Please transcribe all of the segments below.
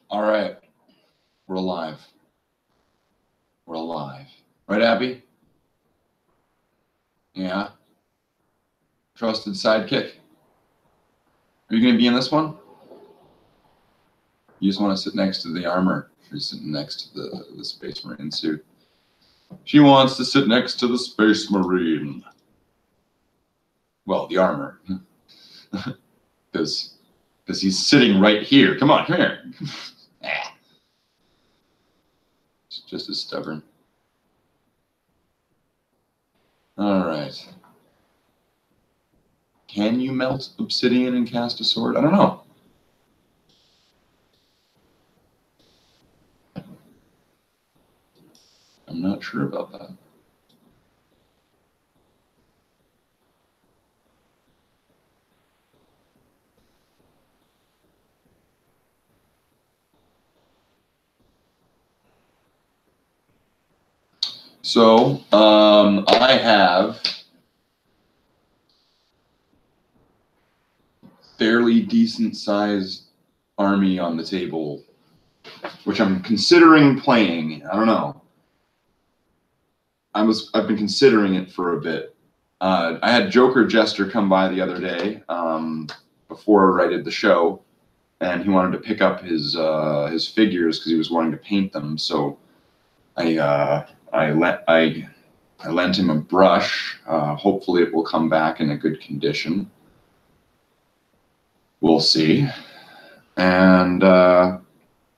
All right. We're alive. We're alive. Right, Abby? Yeah. Trusted sidekick. Are you going to be in this one? You just want to sit next to the armor. She's sitting next to the Space Marine suit. She wants to sit next to the Space Marine. Well, the armor. Because he's sitting right here. Come on, come here. It's just as stubborn. All right. Can you melt obsidian and cast a sword? I don't know. I'm not sure about that. So, I have fairly decent sized army on the table, which I'm considering playing. I don't know. I've been considering it for a bit. I had Joker Jester come by the other day before I did the show, and he wanted to pick up his figures because he was wanting to paint them. So I lent him a brush. Hopefully it will come back in a good condition. We'll see. And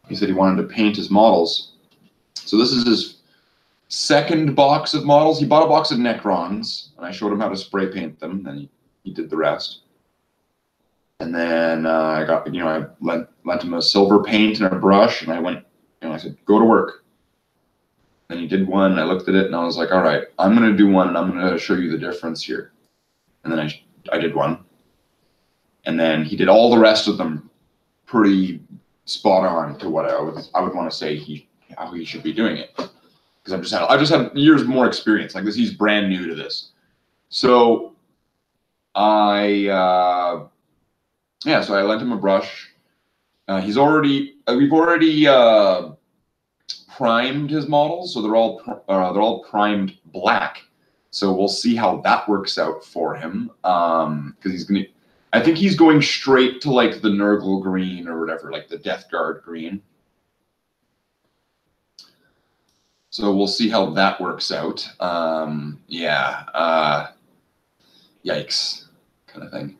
he said he wanted to paint his models. So this is his second box of models. He bought a box of Necrons, and I showed him how to spray paint them, and he did the rest. And then I lent him a silver paint and a brush, and I said, go to work. And he did one, and I looked at it, and I was like, all right, I'm going to do one, and I'm going to show you the difference here. And then I did one. And then he did all the rest of them pretty spot on to what I would want to say how he should be doing it. Because I just had years more experience. Like this, he's brand new to this. So so I lent him a brush. We've already primed his models, so they're all primed black. So we'll see how that works out for him. Because I think he's going straight to like the Nurgle green or whatever, like the Death Guard green. So we'll see how that works out. Yikes, kind of thing.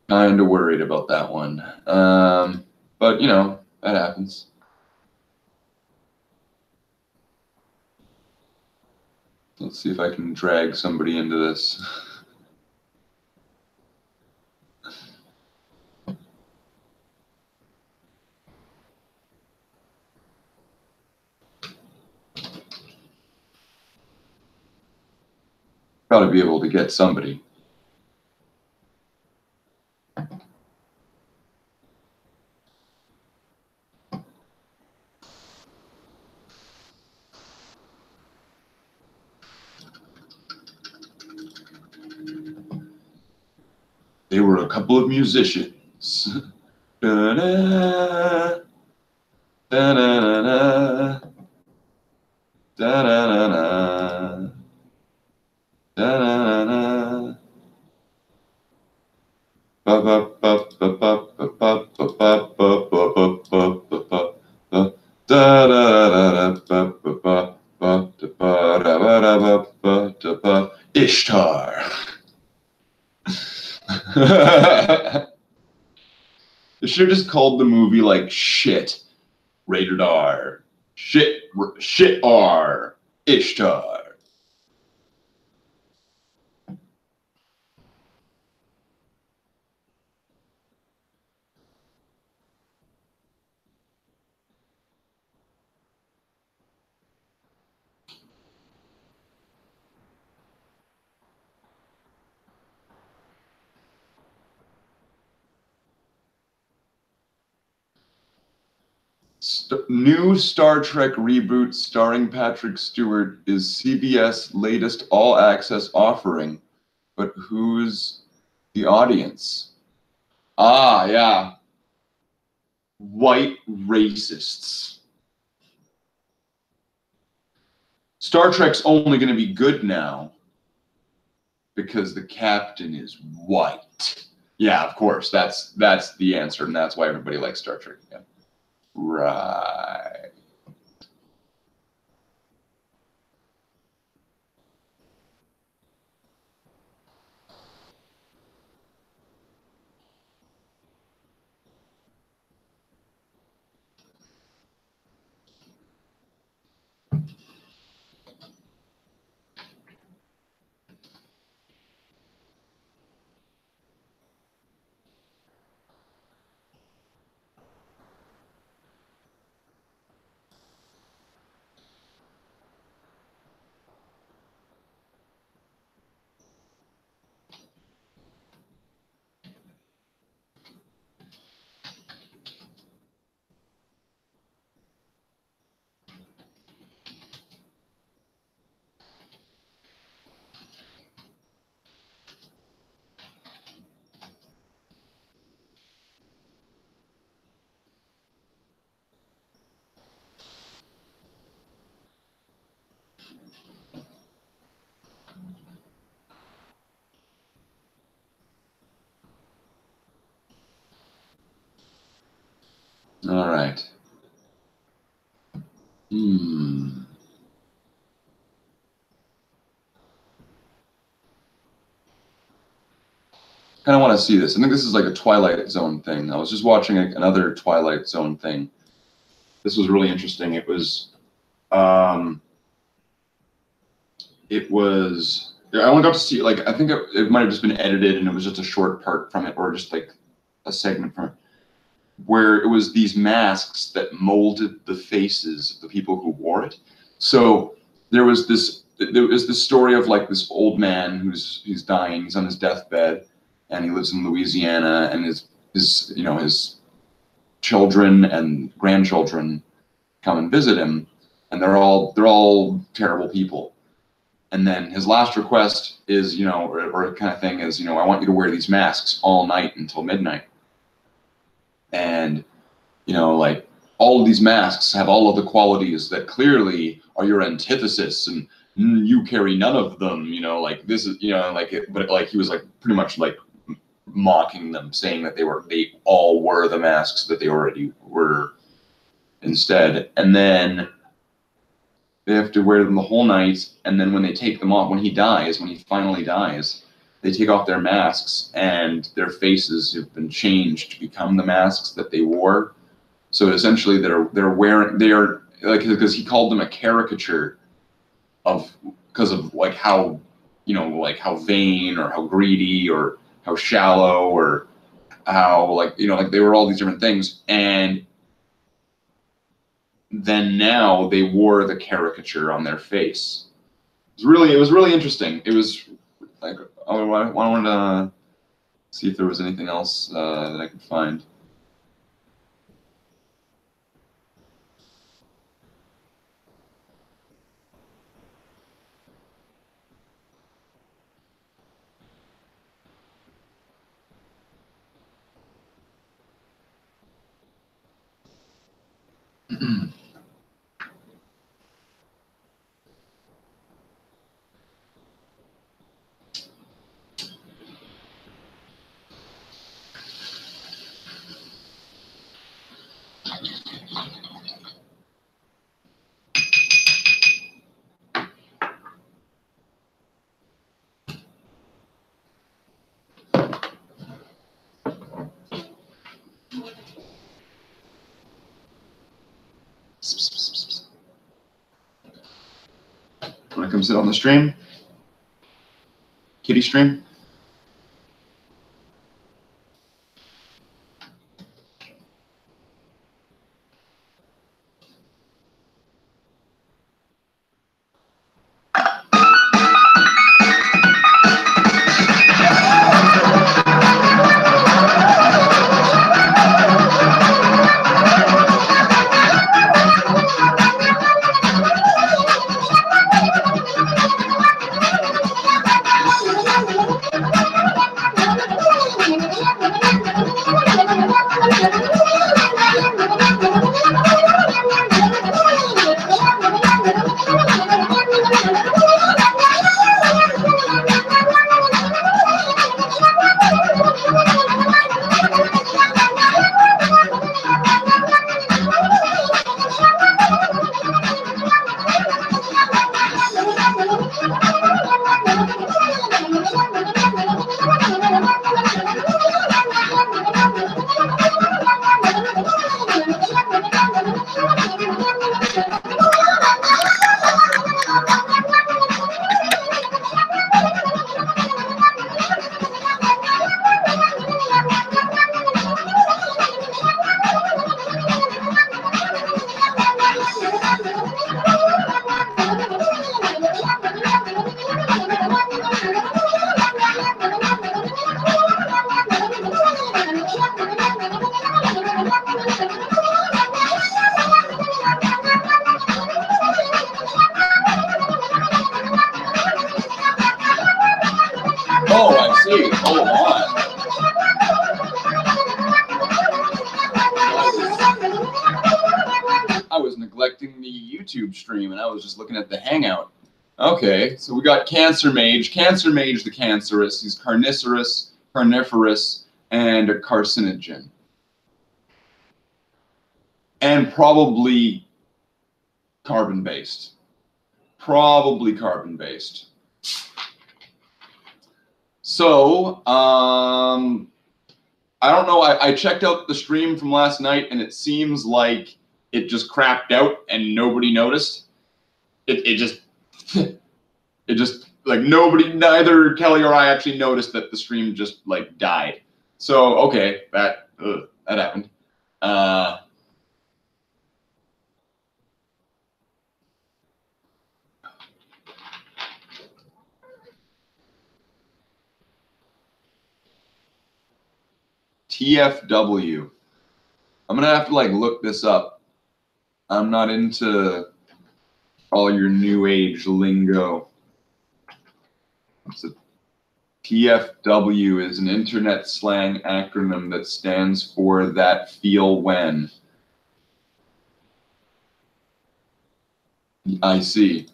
Kind of worried about that one. But, you know, that happens. Let's see if I can drag somebody into this. Probably be able to get somebody. They were a couple of musicians. Da-da, da-da-da-da, da-da-da-da, da-da-da-da. Ishtar. They should have just called the movie like shit. Rated R. Shit R. Ishtar. New Star Trek reboot starring Patrick Stewart is CBS' latest all-access offering, but who's the audience? Ah, yeah. white racists. Star Trek's only going to be good now because the captain is white. Yeah, of course. That's the answer, and that's why everybody likes Star Trek again. Right. All right. Kind of want to see this. I think this is like a Twilight Zone thing. I was just watching another Twilight Zone thing. This was really interesting. It was I only got to see, like, I think it might have just been edited and it was just a short part from it, or just like a segment from it, where it was these masks that molded the faces of the people who wore it. So there was this story of like this old man he's dying, he's on his deathbed, and he lives in Louisiana, and his children and grandchildren come and visit him, and they're all terrible people. And then his last request is, or kind of thing is, I want you to wear these masks all night until midnight. And, like, all of these masks have all of the qualities that clearly are your antithesis, and you carry none of them, like this is, but like he was like pretty much like mocking them, saying that they all were the masks that they already were instead. And then they have to wear them the whole night, and then when they take them off, when he finally dies, they take off their masks, and their faces have been changed to become the masks that they wore. So essentially, they are like, because he called them a caricature because of like how, like how vain or how greedy or how shallow or how like they were all these different things. And then now they wore the caricature on their face. It was really interesting. It was like, I wanted to see if there was anything else that I could find. Want to come sit on the stream? Kitty stream? Oh, I see. Hold on. I was neglecting the YouTube stream, and I was just looking at the Hangout. Okay, so we got Cancer Mage. Cancer Mage the cancerous. He's carnivorous, and a carcinogen. And probably carbon-based. Probably carbon-based. So, I don't know. I checked out the stream from last night, and it seems like it just crapped out and nobody noticed. It just, it just, like, nobody, neither Kelly or I actually noticed that the stream just, like, died. So, okay, that happened. TFW. I'm gonna have to like look this up. I'm not into all your new age lingo. So TFW is an internet slang acronym that stands for that feel when. I see.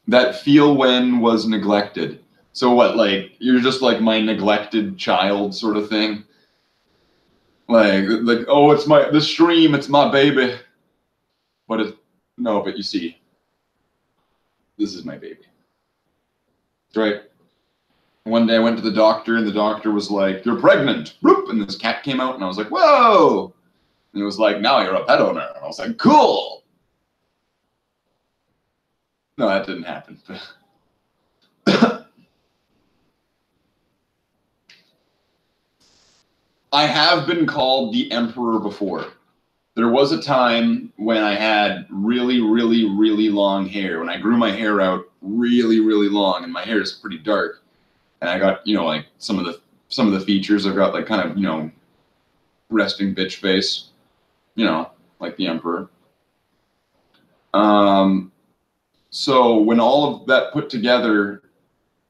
That feel when was neglected. So what, like, you're just like my neglected child sort of thing? Like, oh, it's the stream, it's my baby. But no, but you see, this is my baby. Right? One day I went to the doctor, and the doctor was like, you're pregnant. Bloop, and this cat came out, and I was like, whoa. And it was like, now you're a pet owner. And I was like, cool. No, that didn't happen. I have been called the Emperor before. There was a time when I had really, really, really long hair. When I grew my hair out really, really long, and my hair is pretty dark. And I got, you know, like some of the features. I've got like kind of, you know, resting bitch face, you know, like the Emperor. So when all of that put together,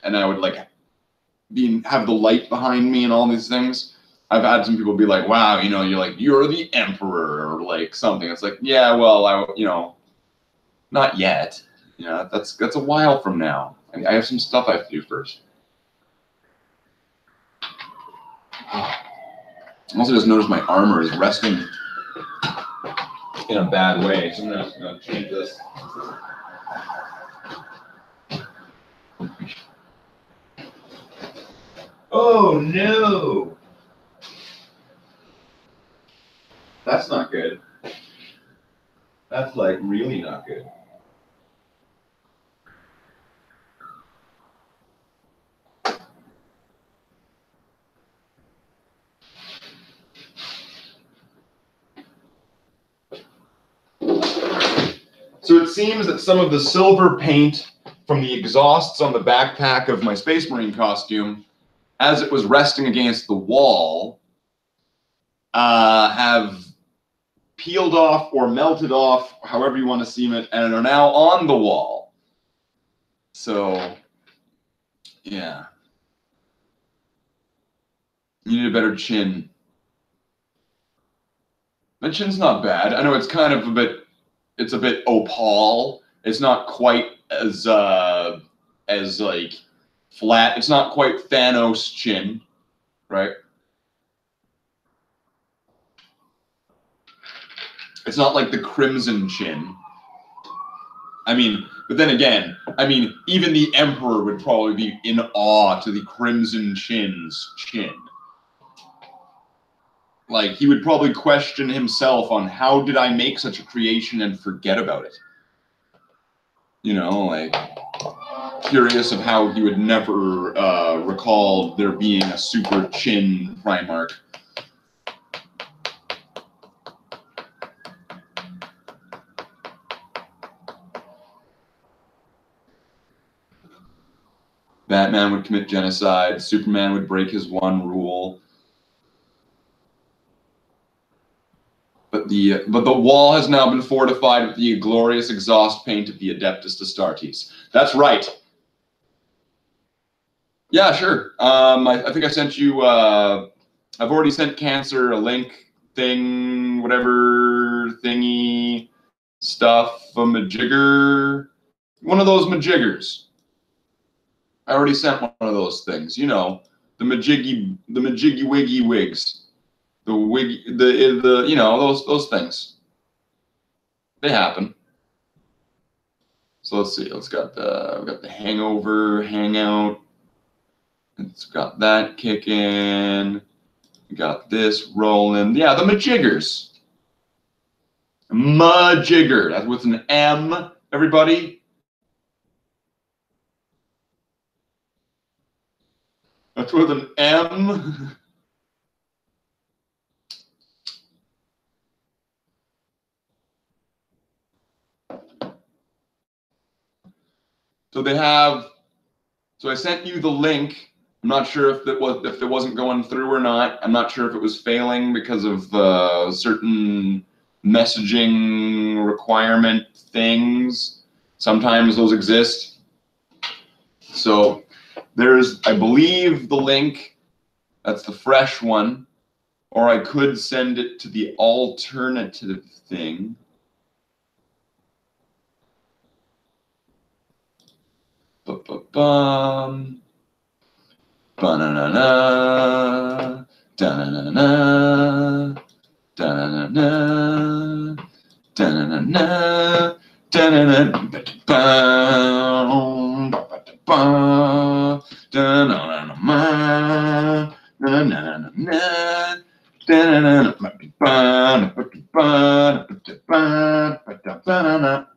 and I would like have the light behind me and all these things, I've had some people be like, wow, you know, you're the Emperor or like something. It's like, yeah, well, you know, not yet. You know, that's a while from now. I have some stuff I have to do first. I also just noticed my armor is resting in a bad way, so I'm gonna change this. Oh no! That's not good. That's like really not good. So it seems that some of the silver paint from the exhausts on the backpack of my Space Marine costume, as it was resting against the wall, have peeled off or melted off, however you want to see it, and are now on the wall. So, yeah. You need a better chin. My chin's not bad. I know it's kind of it's a bit opal. It's not quite as like flat. It's not quite Thanos chin, right? It's not like the Crimson chin. I mean, but then again, I mean, even the Emperor would probably be in awe to the Crimson Chin's chin. Like, he would probably question himself on how did I make such a creation and forget about it? You know, like, curious of how he would never recall there being a super chin Primarch. Batman would commit genocide. Superman would break his one rule. But But the wall has now been fortified with the glorious exhaust paint of the Adeptus Astartes. That's right. Yeah, sure. I think I sent you. I've already sent Cancer a link thing, whatever thingy stuff, a majigger, one of those majiggers. I already sent one of those things. You know, the majiggy wiggy wigs. The wig, the you know, those things. They happen. So let's see. We've got the Hangover, Hangout. It's got that kicking. We got this rolling. Yeah, the majiggers. Majigger. That's with an M. Everybody. That's with an M. So they have. So I sent you the link. I'm not sure if it wasn't going through or not. I'm not sure if it was failing because of certain messaging requirement things. Sometimes those exist. So there's, I believe, the link. That's the fresh one. Or I could send it to the alternative thing. Ba-ba-bum. Ba-na-na-na. Da-na-na-na. Da-na-na-na. Da-na-na-na. Da-na-na. Ba-da-bum. Ba-ba-da-bum. Da-na-na-na. Na-na-na-na. Da-na-na-na. Ba-da-bum. Ba-da-bum. Ba-da-bum.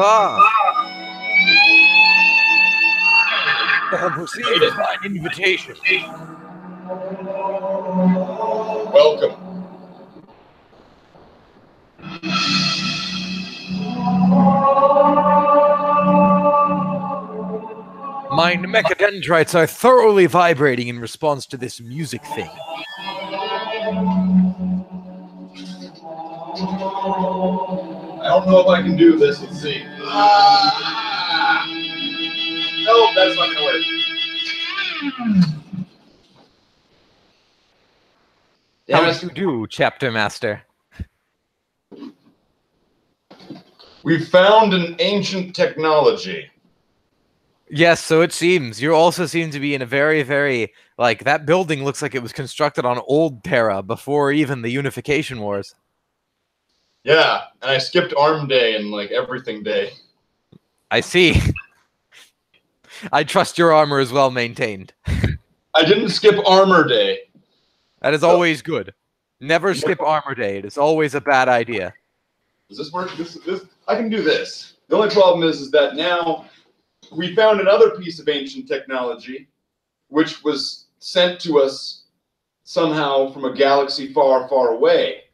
Bonsoir. I have received an invitation. Welcome. My mechadendrites are thoroughly vibrating in response to this music thing. I don't know if I can do this. Let's see. Nope, that's not gonna work. How do you do, Chapter Master? We found an ancient technology. Yes, so it seems. You also seem to be in a very, very, like, that building looks like it was constructed on old Terra before even the Unification Wars. Yeah, and I skipped Arm Day and, like, everything day. I see. I trust your armor is well maintained. I didn't skip Armor Day. That is always good. Never skip Armor Day. It is always a bad idea. Does this work? This I can do this. The only problem is that now we found another piece of ancient technology, which was sent to us somehow from a galaxy far, far away.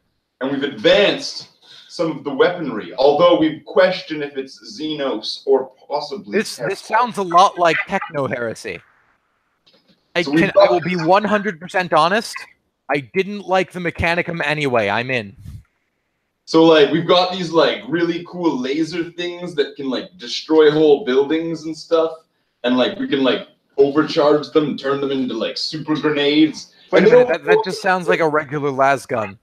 And we've advanced some of the weaponry, although we question if it's Xenos or possibly This sounds a lot like techno-heresy. I will be 100% honest. I didn't like the Mechanicum anyway. I'm in. So, like, we've got these, like, really cool laser things that can, like, destroy whole buildings and stuff. And, like, we can, like, overcharge them and turn them into, like, super grenades. Wait a minute, that just sounds like a regular las gun.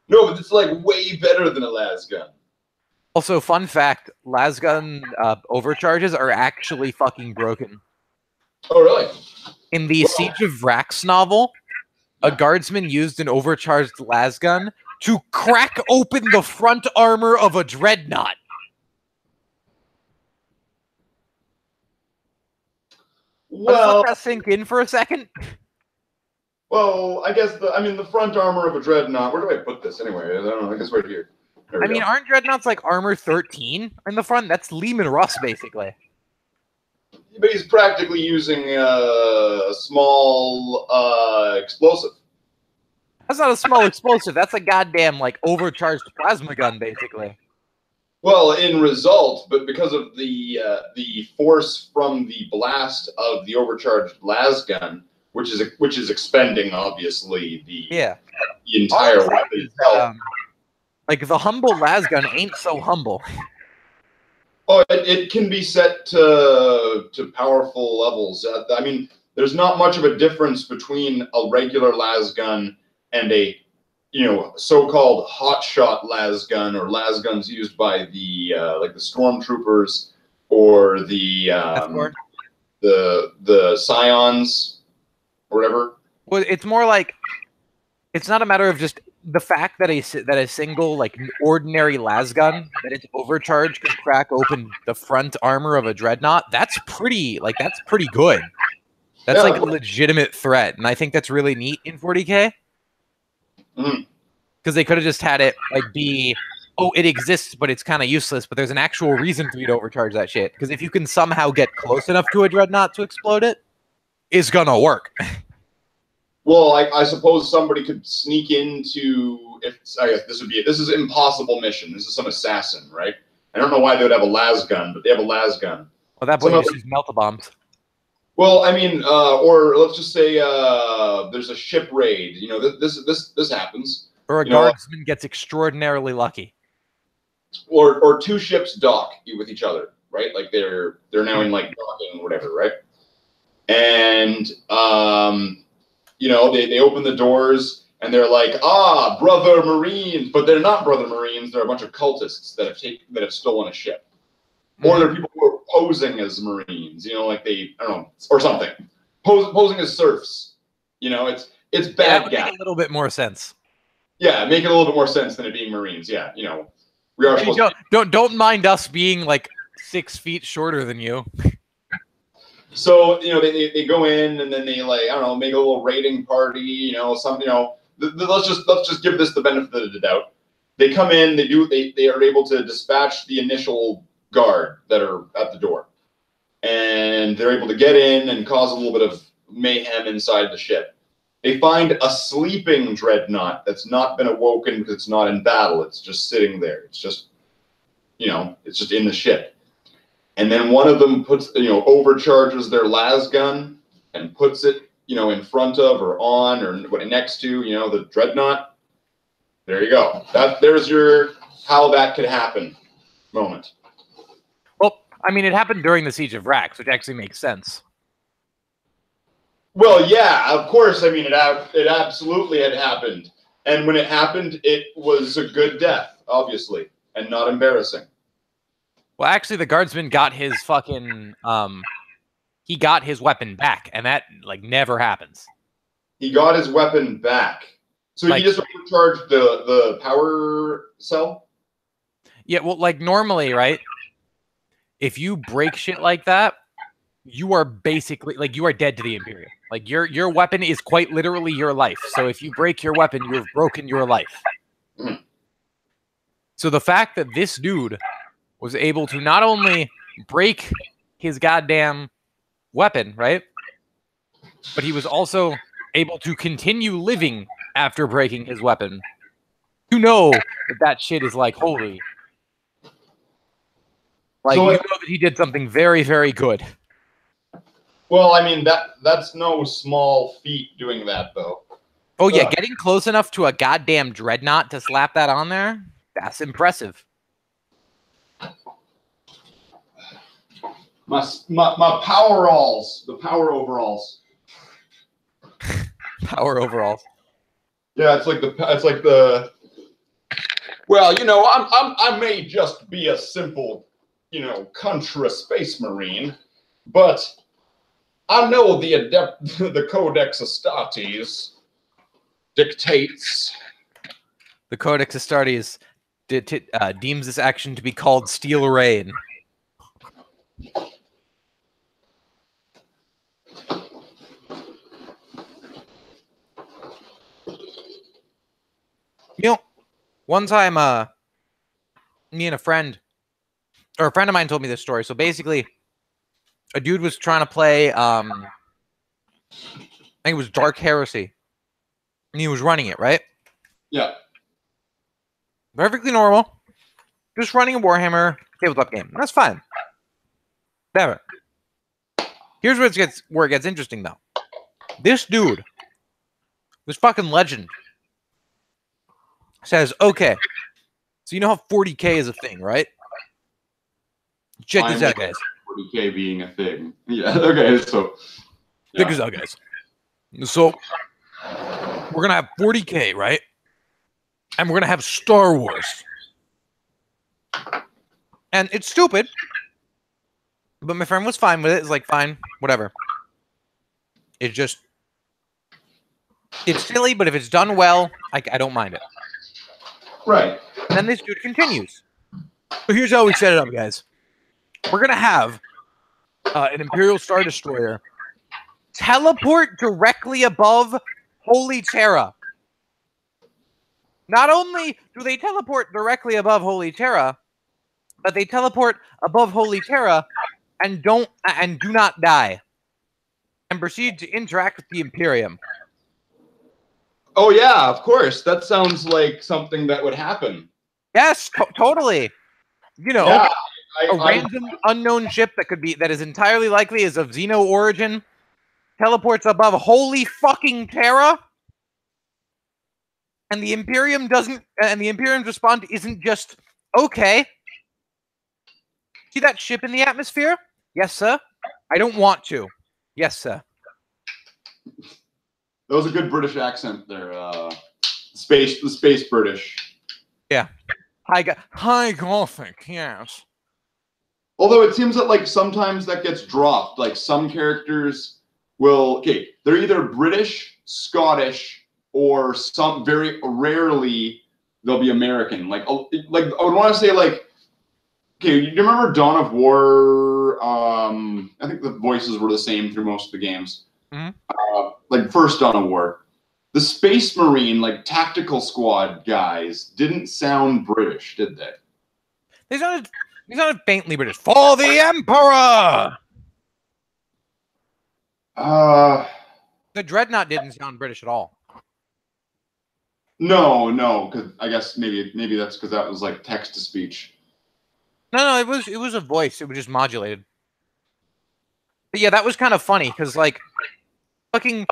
No, but it's, like, way better than a las gun. Also, fun fact, las gun overcharges are actually fucking broken. Oh, really? In the Siege of Vrax novel, a guardsman used an overcharged las gun to crack open the front armor of a dreadnought. Well, let that sink in for a second. Well, I guess the front armor of a dreadnought. Where do I put this anyway? I don't know. I guess right here. I mean, aren't dreadnoughts like armor 13 in the front? That's Lehman Russ, basically. But he's practically using a small explosive. That's not a small explosive. That's a goddamn, like, overcharged plasma gun, basically. Well, in result, but because of the force from the blast of the overcharged las gun, which is expending obviously the entire weapon itself. Like, the humble las gun ain't so humble. Oh, it can be set to powerful levels. I mean, there's not much of a difference between a regular las gun and a, so-called hotshot las gun or las guns used by the like the stormtroopers or the scions or whatever. Well, it's more like it's not a matter of just the fact that a single, like, ordinary las gun that it's overcharged can crack open the front armor of a dreadnought. That's pretty good. That's like a legitimate threat, and I think that's really neat in 40K. Because they could have just had it like be, oh, it exists, but it's kind of useless. But there's an actual reason for you to overcharge that shit. Because if you can somehow get close enough to a dreadnought to explode it, it's gonna work. Well, I suppose somebody could sneak into. I guess this is an impossible mission. This is some assassin, right? I don't know why they would have a las gun, but they have a las gun. Well, that point just use melta-bombs. Well, I mean, or let's just say there's a ship raid. This happens. Or a guardsman gets extraordinarily lucky. Or two ships dock with each other, right? Like they're now in like docking or whatever, right? And they open the doors and they're like, brother Marines, but they're not brother Marines. They're a bunch of cultists that have stolen a ship. Or they're people who are posing as Marines, like I don't know, or something. Posing as serfs. It's bad that would guy. make a little bit more sense. Yeah, make it a little bit more sense than it being Marines. Yeah, we are supposed to. Don't mind us being like 6 feet shorter than you. So they go in and then they make a little raiding party. Let's just give this the benefit of the doubt. They come in, they are able to dispatch the initial guard that are at the door. And they're able to get in and cause a little bit of mayhem inside the ship. They find a sleeping dreadnought that's not been awoken because it's not in battle. It's just sitting there. It's just, it's just in the ship. And then one of them overcharges their las gun and puts it, in front of or on or next to, the dreadnought. There you go. There's your how that could happen moment. Well, I mean, it happened during the Siege of Rax, which actually makes sense. Well, yeah, of course. I mean, it absolutely had happened. And when it happened, it was a good death, obviously, and not embarrassing. Well, actually, the guardsman got his fucking, he got his weapon back, and that, never happens. He got his weapon back. So he just overcharged the power cell? Yeah, well, normally, right? If you break shit like that, you are basically, you are dead to the Imperium. Your weapon is quite literally your life. So if you break your weapon, you have broken your life. Mm. So the fact that this dude was able to not only break his goddamn weapon, right? But he was also able to continue living after breaking his weapon. You know that shit is holy. So you know that he did something very, very good. Well, I mean, that's no small feat doing that, though. Oh, yeah, getting close enough to a goddamn dreadnought to slap that on there, that's impressive. My power-alls, the power overalls. Power overalls. Yeah, it's like the. Well, I may just be a simple, contra space marine, but I know the Codex Astartes dictates. The Codex Astartes deems this action to be called Steel Rain. One time, me and a friend of mine told me this story. So basically, a dude was trying to play, I think it was Dark Heresy. And he was running it, right? Yeah. Perfectly normal. Just running a Warhammer tabletop game. That's fine. Whatever. Here's where it gets interesting, though. This dude, this fucking legend, says, okay, so you know how 40K is a thing, right? Check this out, guys. 40K being a thing. Yeah, okay, so. Yeah. Check this out, guys. So, we're going to have 40K, right? And we're going to have Star Wars. And it's stupid. But my friend was fine with it. It's like, fine, whatever. It's silly, but if it's done well, I don't mind it. Right. And then this dude continues. So here's how we set it up, guys. We're going to have an Imperial Star Destroyer teleport directly above Holy Terra. Not only do they teleport directly above Holy Terra, but they teleport above Holy Terra and do not die. And proceed to interact with the Imperium. Oh, yeah, of course. That sounds like something that would happen. Yes, totally. Yeah, a random unknown ship that is entirely likely is of Xeno origin teleports above Holy fucking Terra, and the Imperium's response isn't just okay. See that ship in the atmosphere? Yes, sir. I don't want to. Yes, sir. That was a good British accent there. The space British. Yeah. High Gothic, yes. Although it seems that sometimes that gets dropped. Some characters will they're either British, Scottish, or some very rarely they'll be American. I would want to say you remember Dawn of War? I think the voices were the same through most of the games. Mm-hmm. First Dawn of War. The Space Marine, tactical squad guys didn't sound British, did they? They sounded He's not faintly British. For the Emperor! The Dreadnought didn't sound British at all. No, because I guess maybe that's because that was like text to speech. No, it was a voice. It was just modulated. But yeah, that was kind of funny because like, fucking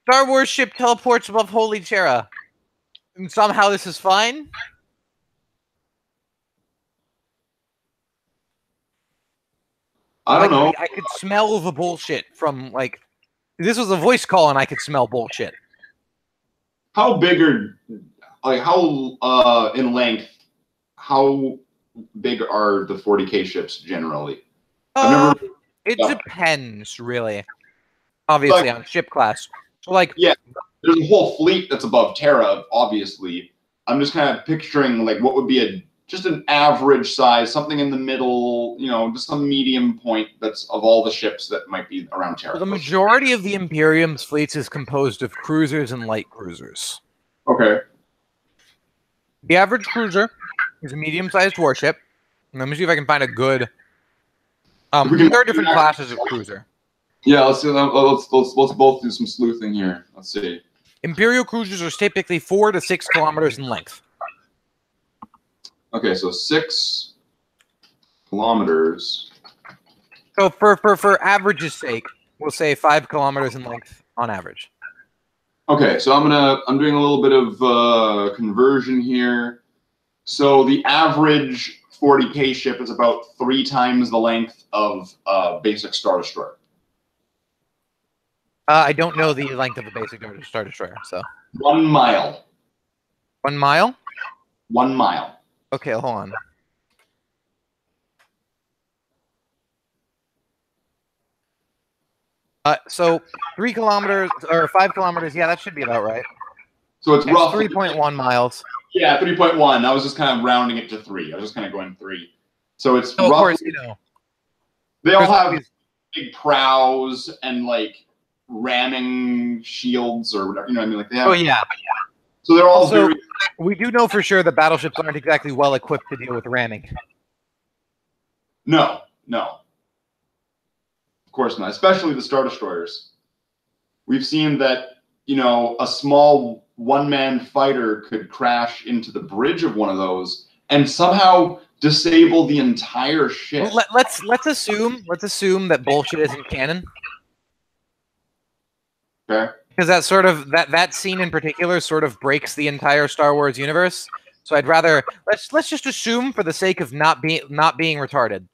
Star Wars ship teleports above Holy Terra, and somehow this is fine. I don't know. I could smell the bullshit from like, this was a voice call and I could smell bullshit. How big are, like, how in length, how big are the 40K ships generally? It depends, really. Obviously, on ship class. So, like, yeah, there's a whole fleet that's above Terra, obviously. I'm just kind of picturing, like, what would be just an average size, something in the middle, you know, just some medium point that's of all the ships that might be around Terra. So the majority of the Imperium's fleets is composed of cruisers and light cruisers. Okay. The average cruiser is a medium-sized warship. Let me see if I can find a good. There are different classes of cruiser. Yeah, let's both do some sleuthing here. Let's see. Imperial cruisers are typically 4 to 6 kilometers in length. Okay, so 6 kilometers. So for average's sake, we'll say 5 kilometers in length on average. Okay, so I'm doing a little bit of conversion here. So the average 40K ship is about 3 times the length of basic Star Destroyer. I don't know the length of a basic Star Destroyer, so 1 mile. 1 mile? 1 mile. Okay, hold on. So 3 kilometers or 5 kilometers, yeah, that should be about right. So it's roughly 3.1 miles. Yeah, 3.1. I was just kind of rounding it to 3. I was just kind of going 3. So it's roughly, of course, you know. They all have big prows and like ramming shields or whatever. You know what I mean? Like they have. Oh yeah. So they're all very. We do know for sure that battleships aren't exactly well equipped to deal with ramming. No. Of course not. Especially the Star Destroyers. We've seen that, you know, a small one-man fighter could crash into the bridge of one of those and somehow disable the entire ship. Well, let's assume that bullshit isn't canon. Okay. Because that sort of that scene in particular sort of breaks the entire Star Wars universe. So I'd rather let's just assume, for the sake of not being retarded.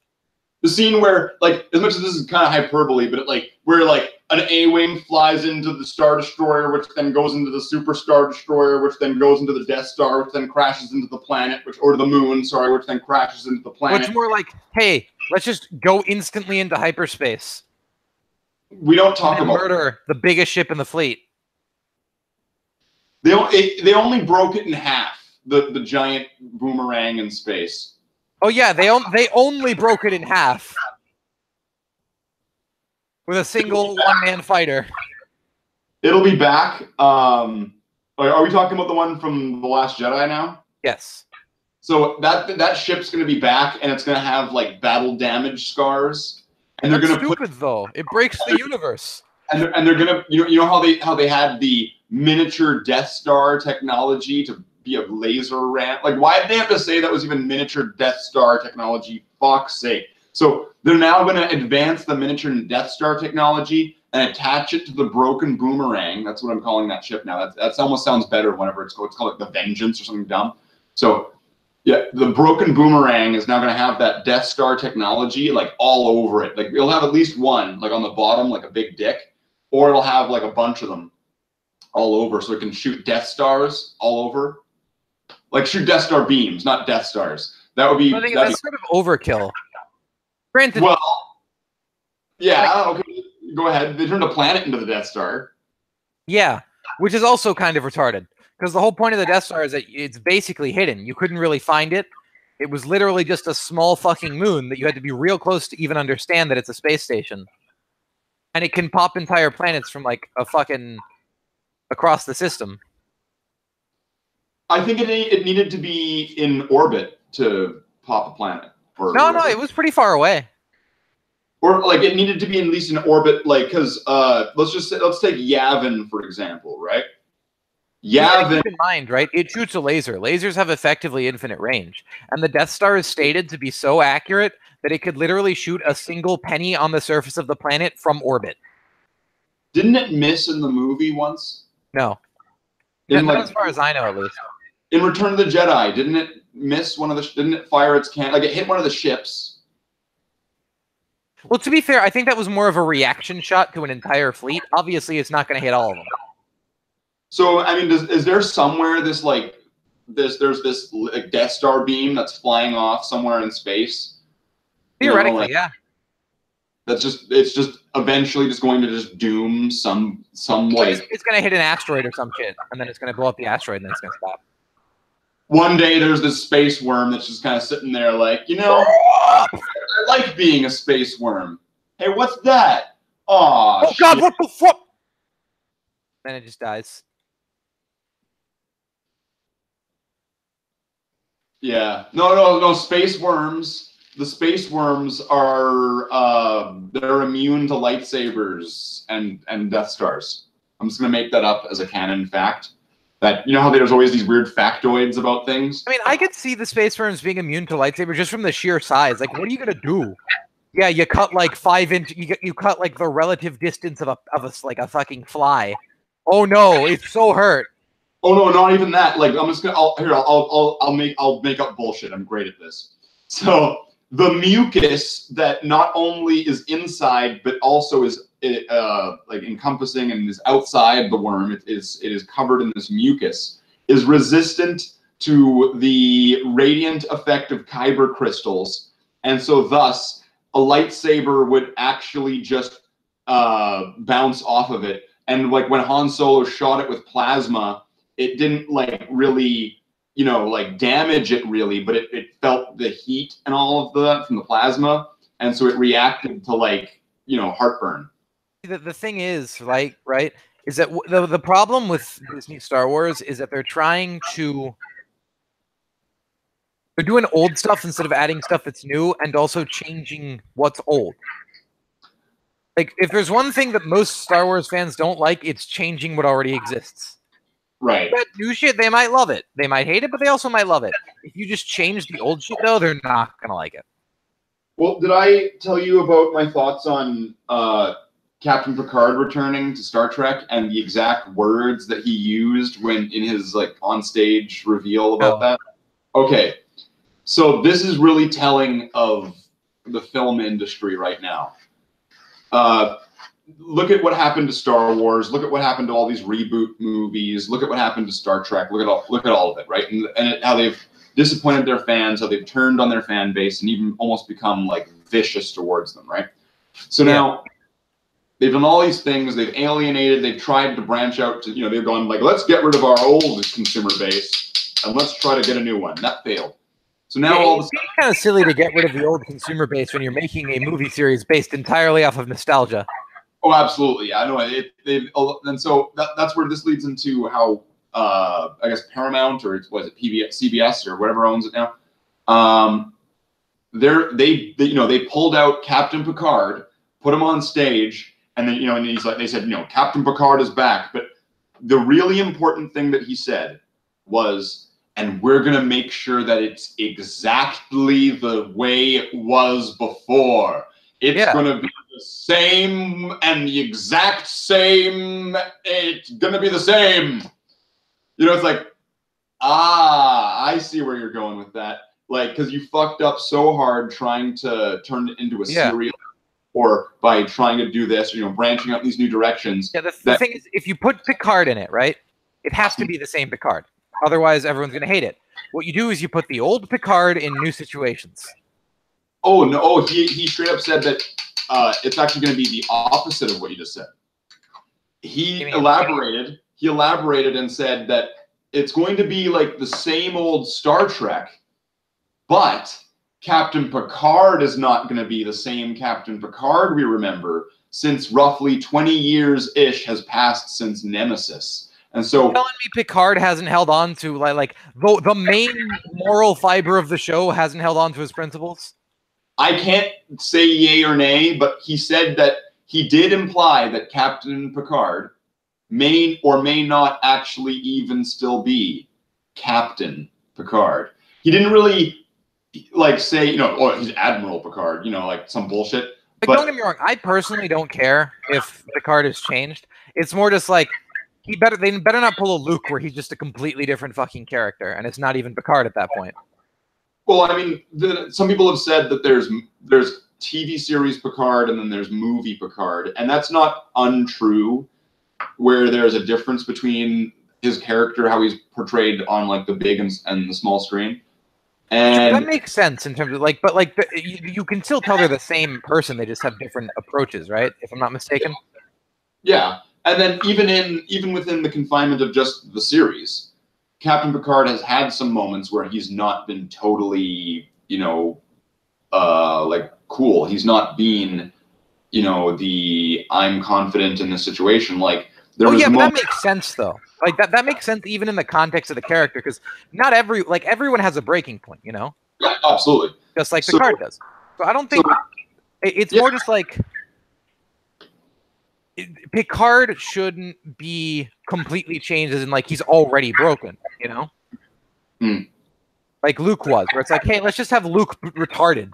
The scene where, like, as much as this is kind of hyperbole, but where an A-wing flies into the Star Destroyer, which then goes into the Super Star Destroyer, which then goes into the Death Star, which then crashes into the planet, or the moon, sorry, which then crashes into the planet. Well, it's more like, hey, let's just go instantly into hyperspace. We don't talk about murder the biggest ship in the fleet. They only broke it in half. The giant boomerang in space. Oh yeah, they only broke it in half with a single one-man fighter. It'll be back. Are we talking about the one from The Last Jedi now? Yes. So that ship's going to be back, and it's going to have like battle damage scars, and they're going to stupid though. It breaks the universe. And they're going to you know how they had the miniature Death Star technology to be a laser ram. Like, why did they have to say that was even miniature Death Star technology? Fuck's sake. So they're now going to advance the miniature Death Star technology and attach it to the broken boomerang. That's what I'm calling that ship now. That almost sounds better whenever it's called like the Vengeance or something dumb. So yeah, the broken boomerang is now going to have that Death Star technology like all over it. Like it'll have at least one like on the bottom, like a big dick, or it'll have like a bunch of them all over, so it can shoot Death Stars all over. Like shoot Death Star beams, not Death Stars. That would be. That's sort of overkill. Granted. Well, yeah. Okay, go ahead. They turned a planet into the Death Star. Yeah, which is also kind of retarded, because the whole point of the Death Star is that it's basically hidden. You couldn't really find it. It was literally just a small fucking moon that you had to be real close to even understand that it's a space station. And it can pop entire planets from like a fucking across the system. I think it needed to be in orbit to pop a planet. No, it was pretty far away. Or like it needed to be at least in orbit, like because let's take Yavin for example, right? Yavin. Keep in mind, right? It shoots a laser. Lasers have effectively infinite range, and the Death Star is stated to be so accurate that it could literally shoot a single penny on the surface of the planet from orbit. Didn't it miss in the movie once? No. Not as far as I know, at least. In Return of the Jedi, didn't it miss one of the? Didn't it fire its can? Like it hit one of the ships. Well, to be fair, I think that was more of a reaction shot to an entire fleet. Obviously, it's not going to hit all of them. So, I mean, is there somewhere there's this like Death Star beam that's flying off somewhere in space? Theoretically, yeah. It's just eventually just going to just doom some like. It's going to hit an asteroid or some shit, and then it's going to blow up the asteroid, and then it's going to stop. One day there's this space worm that's just kind of sitting there like, I like being a space worm. Hey, what's that? Oh God, what the fuck? Then it just dies. Yeah. No, space worms. The space worms are they're immune to lightsabers and Death Stars. I'm just gonna make that up as a canon fact. That how there's always these weird factoids about things. I mean, I could see the space worms being immune to lightsabers just from the sheer size. Like, what are you gonna do? Yeah, you cut like 5 inch. You cut like the relative distance of a fucking fly. Oh no, it's so hurt. Oh no, not even that. Like I'm just gonna. I'll make up bullshit. I'm great at this. So the mucus that not only is inside but also is like encompassing and is outside the worm, it is covered in this mucus, is resistant to the radiant effect of kyber crystals, and so thus a lightsaber would actually just bounce off of it. And like when Han Solo shot it with plasma, it didn't like really like damage it really, but it felt the heat and all of that from the plasma, and so it reacted to like heartburn. The thing is, right, is that the problem with Disney Star Wars is that they're doing old stuff instead of adding stuff that's new, and also changing what's old. Like, if there's one thing that most Star Wars fans don't like, it's changing what already exists. Right. That new shit, they might love it. They might hate it, but they also might love it. If you just change the old shit, though, they're not gonna like it. Well, did I tell you about my thoughts on Captain Picard returning to Star Trek and the exact words that he used when in his like on-stage reveal about that? Okay, so this is really telling of the film industry right now. Look at what happened to Star Wars. Look at what happened to all these reboot movies. Look at what happened to Star Trek. Look at all of it, right? And how they've disappointed their fans, how they've turned on their fan base, and even almost become like vicious towards them, right? So now they've done all these things. They've alienated. They've tried to branch out to they've gone like, let's get rid of our old consumer base and let's try to get a new one. That failed. So now all of a sudden, it's kind of silly to get rid of the old consumer base when you're making a movie series based entirely off of nostalgia. Oh, absolutely. Yeah, I know. And so that's where this leads into how I guess Paramount or was it CBS or whatever owns it now. They pulled out Captain Picard, put him on stage, and then and they said Captain Picard is back. But the really important thing that he said was, and we're gonna make sure that it's exactly the way it was before. It's gonna be the same and the exact same. It's gonna be the same. It's like, I see where you're going with that. Like, because you fucked up so hard trying to turn it into a serial, or by trying to do this, branching out these new directions. Yeah, the thing is, if you put Picard in it, right, it has to be the same Picard. Otherwise, everyone's gonna hate it. What you do is you put the old Picard in new situations. Oh no! Oh, he straight up said that it's actually going to be the opposite of what you just said. He elaborated and said that it's going to be like the same old Star Trek, but Captain Picard is not going to be the same Captain Picard we remember, since roughly 20 years-ish has passed since Nemesis. And so, you're telling me Picard hasn't held on to like the main moral fiber of the show hasn't held on to his principles? I can't say yay or nay, but he said that he did imply that Captain Picard may or may not actually even still be Captain Picard. He didn't really like say, you know, oh, he's Admiral Picard, you know, like some bullshit. Like, But don't get me wrong, I personally don't care if Picard has changed. It's more just like they better not pull a Luke where he's just a completely different fucking character and it's not even Picard at that point. well, I mean, some people have said that there's TV series Picard and then there's movie Picard, and that's not untrue. Where there's a difference between his character, how he's portrayed on like the big and the small screen, and that makes sense in terms of like, but like you can still tell they're the same person. They just have different approaches, right? If I'm not mistaken. yeah. And then even within the confinement of just the series, Captain Picard has had some moments where he's not been totally, you know, like cool. He's not been, you know, the I'm confident in this situation. Like there was yeah, but moment- that makes sense though. Like that makes sense even in the context of the character, because not everyone has a breaking point, you know? Yeah, absolutely. Just like Picard does. So I don't think it's more just like Picard shouldn't be completely changed as in like he's already broken, you know? Like Luke was, where it's like, hey, let's just have Luke retarded.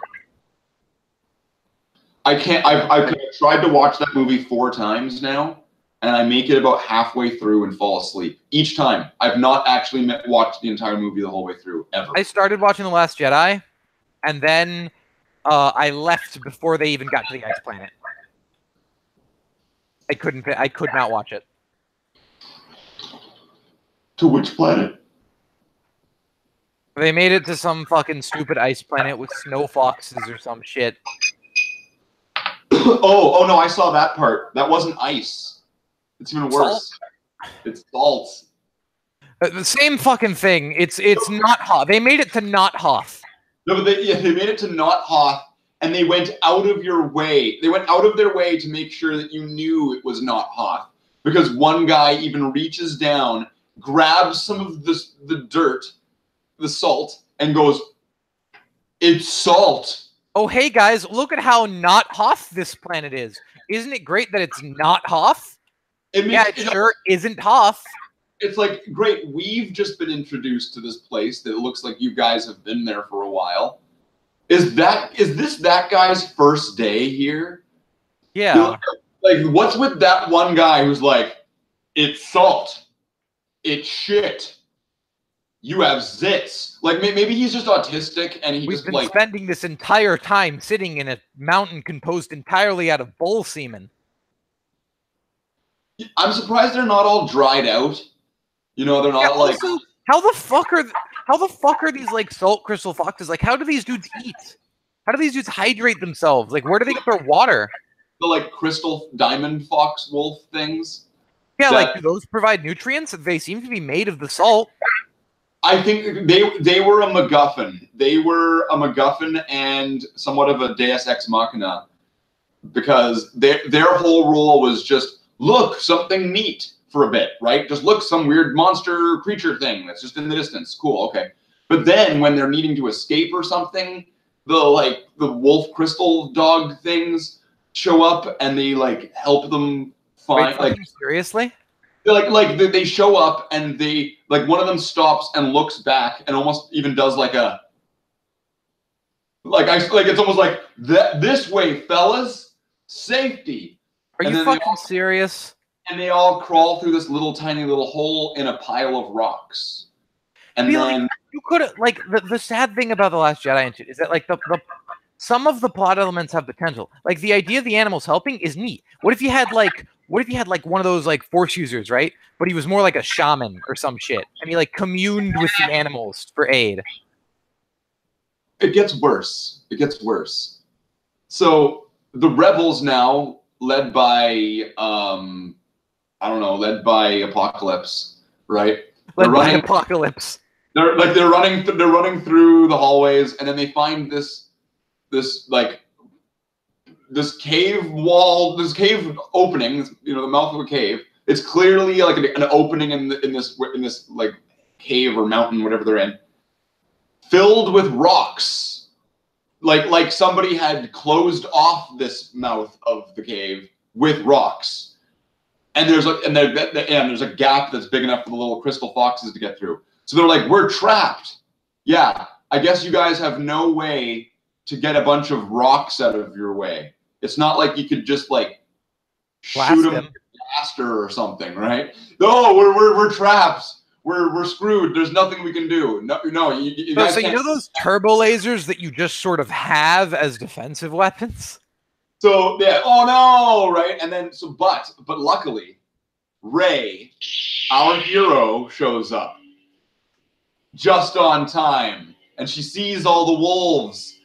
I can't. I've tried to watch that movie 4 times now, and I make it about halfway through and fall asleep each time. I've not actually watched the entire movie the whole way through ever. I started watching The Last Jedi, and then I left before they even got to the ice planet. I could not watch it. To which planet? They made it to some fucking stupid ice planet with snow foxes or some shit. Oh no, I saw that part. That wasn't ice. It's even worse. Salt? It's salt. The same fucking thing. It's not Hoth. They made it to not Hoth. No, but they made it to not Hoth, and they went out of your way. They went out of their way to make sure that you knew it was not Hoth, because one guy even reaches down, grabs some of the dirt, the salt, and goes, "It's salt." Oh, hey guys, look at how not Hoth this planet is. Isn't it great that it's not Hoth? It sure isn't Hoth. It's like, great, we've just been introduced to this place that looks like you guys have been there for a while. Is this that guy's first day here? Yeah. Like, what's with that one guy who's like, it's salt, it's shit, you have zits. Like, maybe he's just autistic and We've been spending this entire time sitting in a mountain composed entirely out of bull semen. I'm surprised they're not all dried out. You know, they're not like. Also, how the fuck are these like salt crystal foxes? Like, how do these dudes eat? How do these dudes hydrate themselves? Like, where do they get their water? The like crystal diamond fox wolf things. Yeah, like, do those provide nutrients? They seem to be made of the salt. I think they were a MacGuffin. They were a MacGuffin and somewhat of a Deus Ex Machina, because their whole role was just look something neat for a bit, right? Just look some weird monster creature thing that's just in the distance. Cool, okay. But then when they're needing to escape or something, the wolf crystal dog things show up and they like help them find. Wait, seriously? They show up and they like one of them stops and looks back and almost even does like a it's almost like this way, fellas, safety. Are you fucking serious? And they all crawl through this little tiny little hole in a pile of rocks. And then you could like the sad thing about The Last Jedi and shit is that like the some of the plot elements have potential. Like the idea of the animals helping is neat. What if you had like one of those like force users, right? But he was more like a shaman or some shit, and he like communed with the animals for aid. It gets worse. It gets worse. So the rebels now, led by led by Apocalypse, right? Led by Apocalypse. They're running through the hallways, and then they find this cave wall, this cave opening, you know, the mouth of a cave. It's clearly like an opening in this like cave or mountain, whatever they're in, filled with rocks. like somebody had closed off this mouth of the cave with rocks, and there's there's a gap that's big enough for the little crystal foxes to get through. So they're like, we're trapped. Yeah, I guess you guys have no way to get a bunch of rocks out of your way. It's not like you could just like shoot them with a blaster or something, right? No, we're trapped. We're screwed. There's nothing we can do. No. You guys so you know those turbo lasers that you just sort of have as defensive weapons? So yeah. Oh no, right? And then but luckily, Ray, our hero, shows up just on time, and she sees all the wolves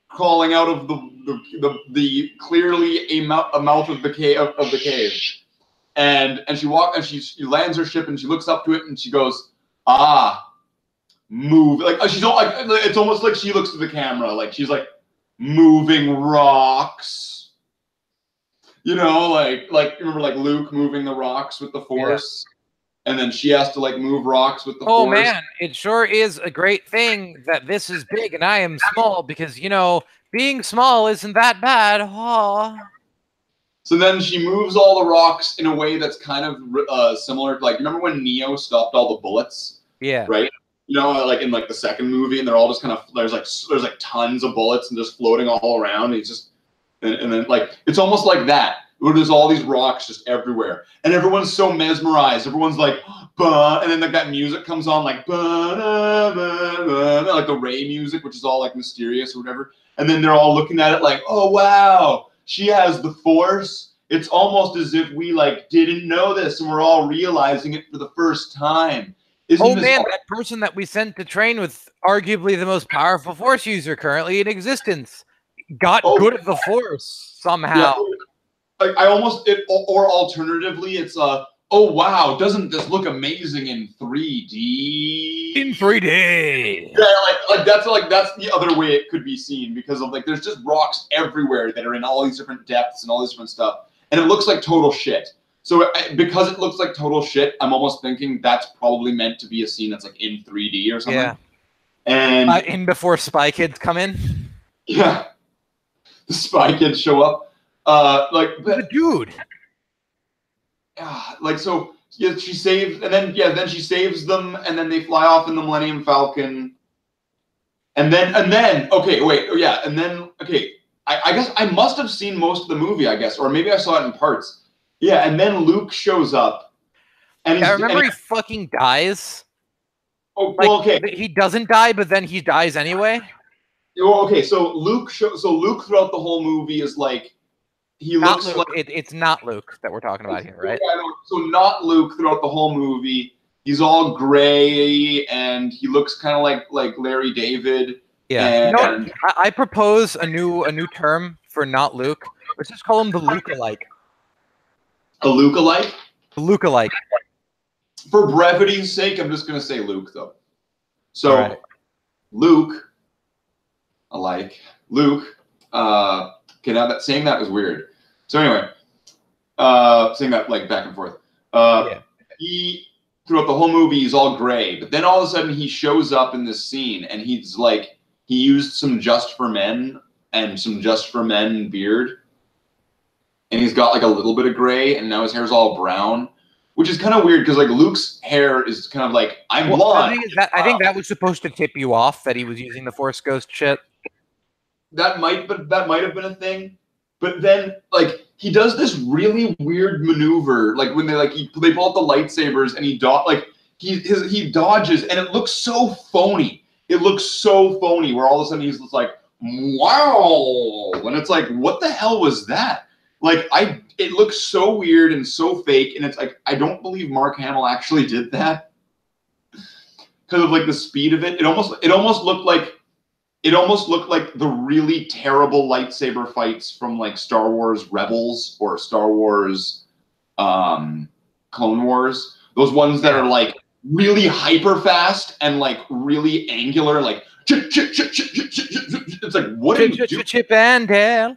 crawling out of the clearly a mouth of the cave, and she lands her ship and she looks up to it and she goes, move, like she's all like, it's almost like she looks to the camera like she's like moving rocks, like remember like Luke moving the rocks with the Force. And then she has to like move rocks with the Force. Oh man, it sure is a great thing that this is big and I am small, because being small isn't that bad. Oh. So then she moves all the rocks in a way that's kind of similar. Like, remember when Neo stopped all the bullets? Yeah. Right. Like in like the second movie, and they're all just kind of there's like tons of bullets and just floating all around. And and then like it's almost like that. Where there's all these rocks just everywhere, and everyone's so mesmerized. Everyone's like, bah, and then like that music comes on, like, bah, bah, bah, like the Ray music, which is all like mysterious or whatever. And then they're all looking at it like, oh wow, she has the Force. It's almost as if we like didn't know this, and we're all realizing it for the first time. That person that we sent to train with arguably the most powerful Force user currently in existence got good at the Force somehow. Yeah. Like or alternatively, it's oh wow, doesn't this look amazing in 3D? In 3D. Yeah, that's the other way it could be seen, because of like there's just rocks everywhere that are in all these different depths and all this different stuff, and it looks like total shit. So because it looks like total shit, I'm almost thinking that's probably meant to be a scene that's like in 3D or something. Yeah. And before Spy Kids come in. Yeah, the Spy Kids show up. The dude. Like so, yeah, she saves, and then she saves them, and then they fly off in the Millennium Falcon, and then okay, wait, yeah, and then okay, I guess I must have seen most of the movie, I guess, or maybe I saw it in parts. Yeah, and then Luke shows up, and I remember he fucking dies. Oh, well, okay. He doesn't die, but then he dies anyway. Well, okay, so Luke throughout the whole movie is like. It's not Luke that we're talking about here, right? So not Luke throughout the whole movie. He's all gray and he looks kind of like Larry David. Yeah. I propose a new term for not Luke. Let's just call him the Luke-alike. A Luke-alike? The Luke-alike. For brevity's sake, I'm just gonna say Luke though. So right. Luke-alike. Luke. Okay, now that saying that was weird. So anyway, saying that like back and forth. He throughout the whole movie he's all gray, but then all of a sudden he shows up in this scene and he's like he used some Just for Men and some Just for Men beard, and he's got like a little bit of gray, and now his hair's all brown, which is kind of weird because like Luke's hair is kind of like blonde. I think that was supposed to tip you off that he was using the Force Ghost shit. That might have been a thing, but then like he does this really weird maneuver, like when they pull out the lightsabers and he dodges, and it looks so phony. It looks so phony where all of a sudden he's just like, wow, and it's like, what the hell was that? Like it looks so weird and so fake, and it's like I don't believe Mark Hamill actually did that because of like the speed of it. It almost looked like the really terrible lightsaber fights from like Star Wars Rebels or Star Wars Clone Wars. Those ones that are like really hyper fast and like really angular, like it's like what are you doing? Chip and Dale.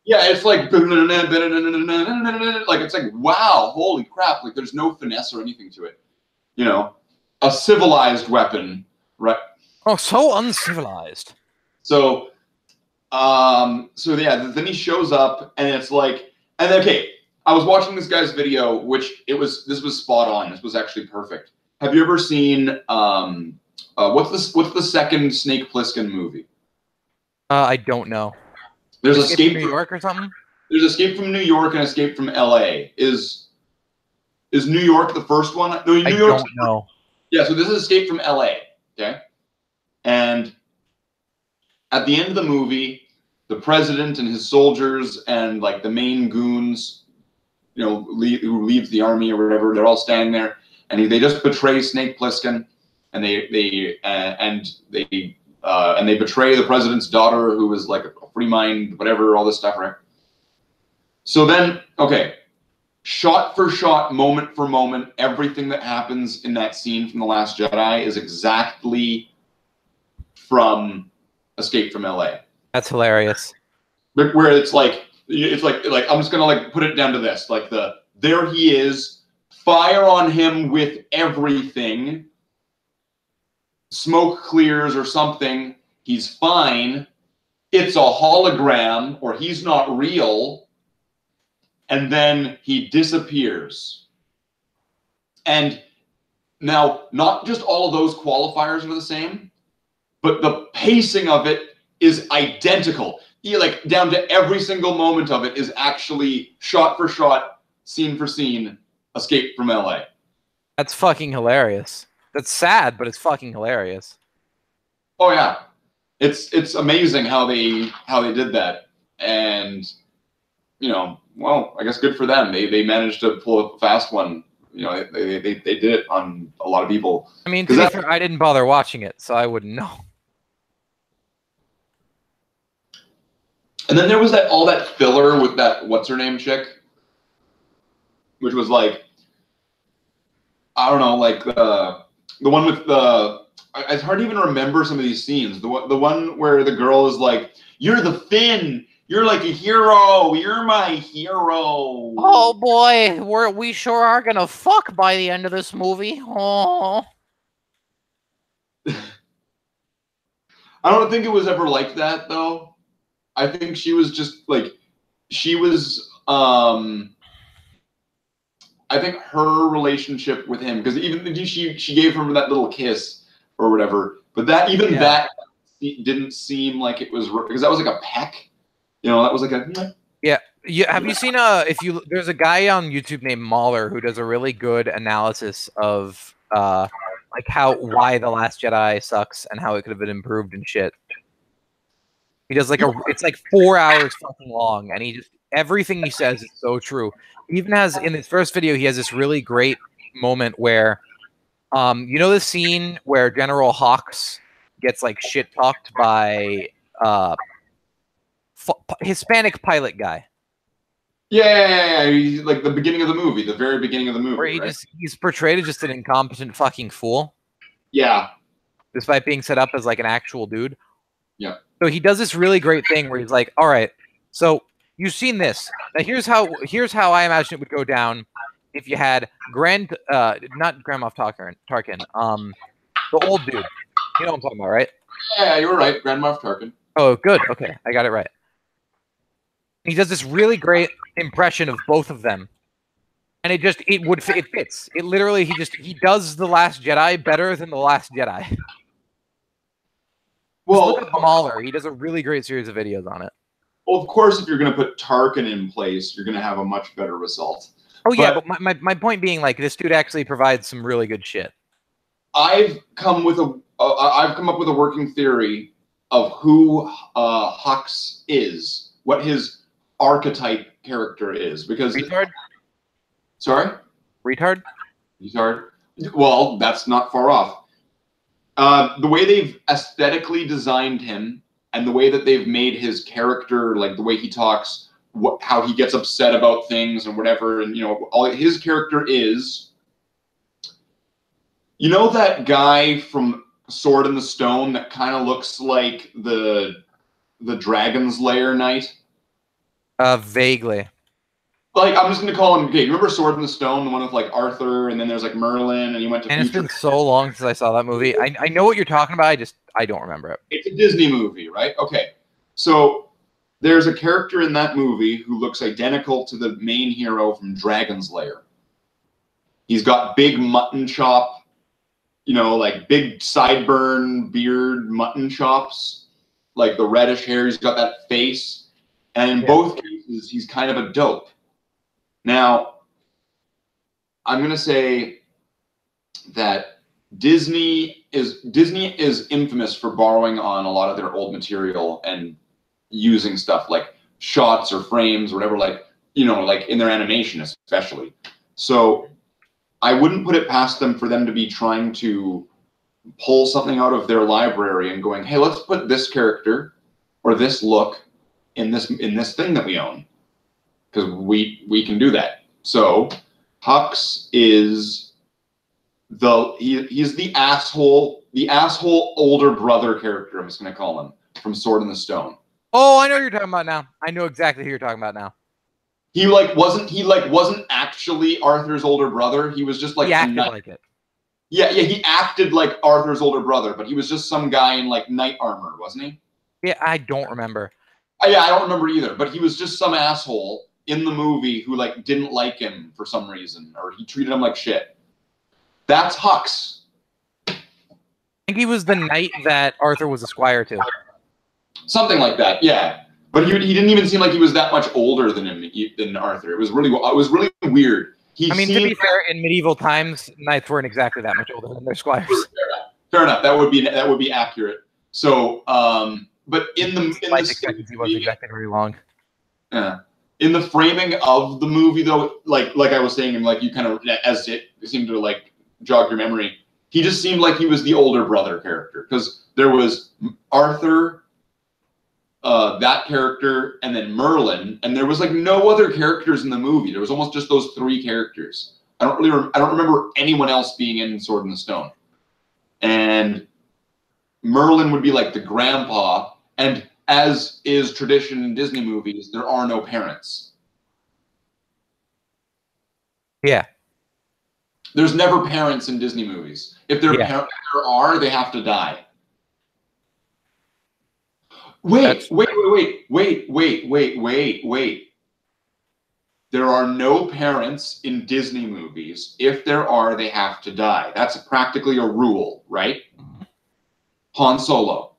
Yeah, it's like it's like wow, holy crap! Like there's no finesse or anything to it. A civilized weapon, right? Oh, so uncivilized. So So yeah, then he shows up, and it's like, and then, okay, I was watching this guy's video, this was spot on. This was actually perfect. Have you ever seen what's the second Snake Plissken movie? I don't know. There's Escape from New York or something. There's Escape from New York and Escape from L.A. Is New York the first one? No, New York. Don't know. Yeah, so this is Escape from L.A. Okay, and at the end of the movie, the president and his soldiers and like the main goons, you know, who leaves the army or whatever, they're all standing there, and they just betray Snake Plissken, and they betray the president's daughter, who is like a free mind, whatever, all this stuff, right? So then, okay, shot for shot, moment for moment, everything that happens in that scene from The Last Jedi is exactly from Escape from LA. That's hilarious. But where it's like I'm just gonna like put it down to this, like there he is, fire on him with everything, smoke clears or something, he's fine, it's a hologram or he's not real, and then he disappears. And now, not just all of those qualifiers are the same, but the pacing of it is identical. Like down to every single moment of it is actually shot for shot, scene for scene, Escape from LA. That's fucking hilarious. That's sad, but it's fucking hilarious. Oh yeah, it's amazing how they did that, and you know, well, I guess good for them. They managed to pull a fast one. You know, they did it on a lot of people. I mean, to be fair, I didn't bother watching it, so I wouldn't know. And then there was all that filler with that what's her name chick, which was like, I don't know, like the one with it's hard to even remember some of these scenes. The one where the girl is like, "You're the Finn. You're like a hero. You're my hero." Oh boy, we sure are gonna fuck by the end of this movie. Oh. I don't think it was ever like that though. I think she was just like, I think her relationship with him, because even she gave him that little kiss or whatever, but that didn't seem like it was, because that was like a peck, you know, that was like a yeah. Have you seen there's a guy on YouTube named Mahler who does a really good analysis of like why The Last Jedi sucks and how it could have been improved and shit. He does like it's like 4 hours fucking long, and everything he says is so true. He even has, in his first video, he has this really great moment where, you know, the scene where General Hawks gets like shit talked by Hispanic pilot guy. Yeah. He's like the beginning of the movie, the very beginning of the movie. Where he's portrayed as just an incompetent fucking fool. Yeah. Despite being set up as like an actual dude. Yeah. So he does this really great thing where he's like, all right, so you've seen this. Now here's how I imagine it would go down if you had not Grand Moff Tarkin, the old dude. You know what I'm talking about, right? Yeah, you were right. Grand Moff Tarkin. Oh, good. Okay, I got it right. He does this really great impression of both of them. And it fits. It literally, he does The Last Jedi better than The Last Jedi. Well, look at Mahler. He does a really great series of videos on it. Well, of course, if you're going to put Tarkin in place, you're going to have a much better result. Oh, yeah, but my point being, like, this dude actually provides some really good shit. I've come up with a working theory of who Hux is, what his archetype character is, because retard. Sorry, retard. Well, that's not far off. The way they've aesthetically designed him, and the way that they've made his character, like the way he talks, how he gets upset about things and whatever, and you know, all his character is. You know that guy from Sword in the Stone that kind of looks like the Dragon's Lair Knight? Vaguely. Like, I'm just going to call him, okay, remember Sword in the Stone, the one with, like, Arthur, and then there's, like, Merlin, and he went to And it's been so long since I saw that movie. I know what you're talking about, I don't remember it. It's a Disney movie, right? Okay. So there's a character in that movie who looks identical to the main hero from Dragon's Lair. He's got big mutton chop, like big sideburn, beard, mutton chops, like the reddish hair. He's got that face. And in both cases, he's kind of a dope. Now, I'm going to say that Disney is infamous for borrowing on a lot of their old material and using stuff like shots or frames or whatever, like in their animation especially. So I wouldn't put it past them for them to be trying to pull something out of their library and going, hey, let's put this character or this look in this thing that we own, because we can do that. So Hux is he's the asshole older brother character, I'm just gonna call him, from Sword in the Stone. Oh, I know what you're talking about now. I know exactly who you're talking about now. He wasn't actually Arthur's older brother. He was just like, he acted like it. Yeah, he acted like Arthur's older brother, but he was just some guy in like knight armor, wasn't he? Yeah, I don't remember. Yeah, I don't remember either, but he was just some asshole in the movie who like didn't like him for some reason, or he treated him like shit. That's Hux. I think he was the knight that Arthur was a squire to. Something like that, yeah. But he didn't even seem like he was that much older than Arthur. It was really weird. To be fair, in medieval times, knights weren't exactly that much older than their squires. Fair enough. That would be accurate. So, but in life expectancy wasn't exactly very long. Yeah. In the framing of the movie, though, like I was saying, and like you kind of, as it seemed to like jog your memory, he just seemed like he was the older brother character, because there was Arthur, that character, and then Merlin, and there was like no other characters in the movie. There was almost just those three characters. I don't remember anyone else being in Sword in the Stone. And Merlin would be like the grandpa, and as is tradition in Disney movies, there are no parents. Yeah. There's never parents in Disney movies. If there are, they have to die. Wait. There are no parents in Disney movies. If there are, they have to die. That's practically a rule, right? Han Solo.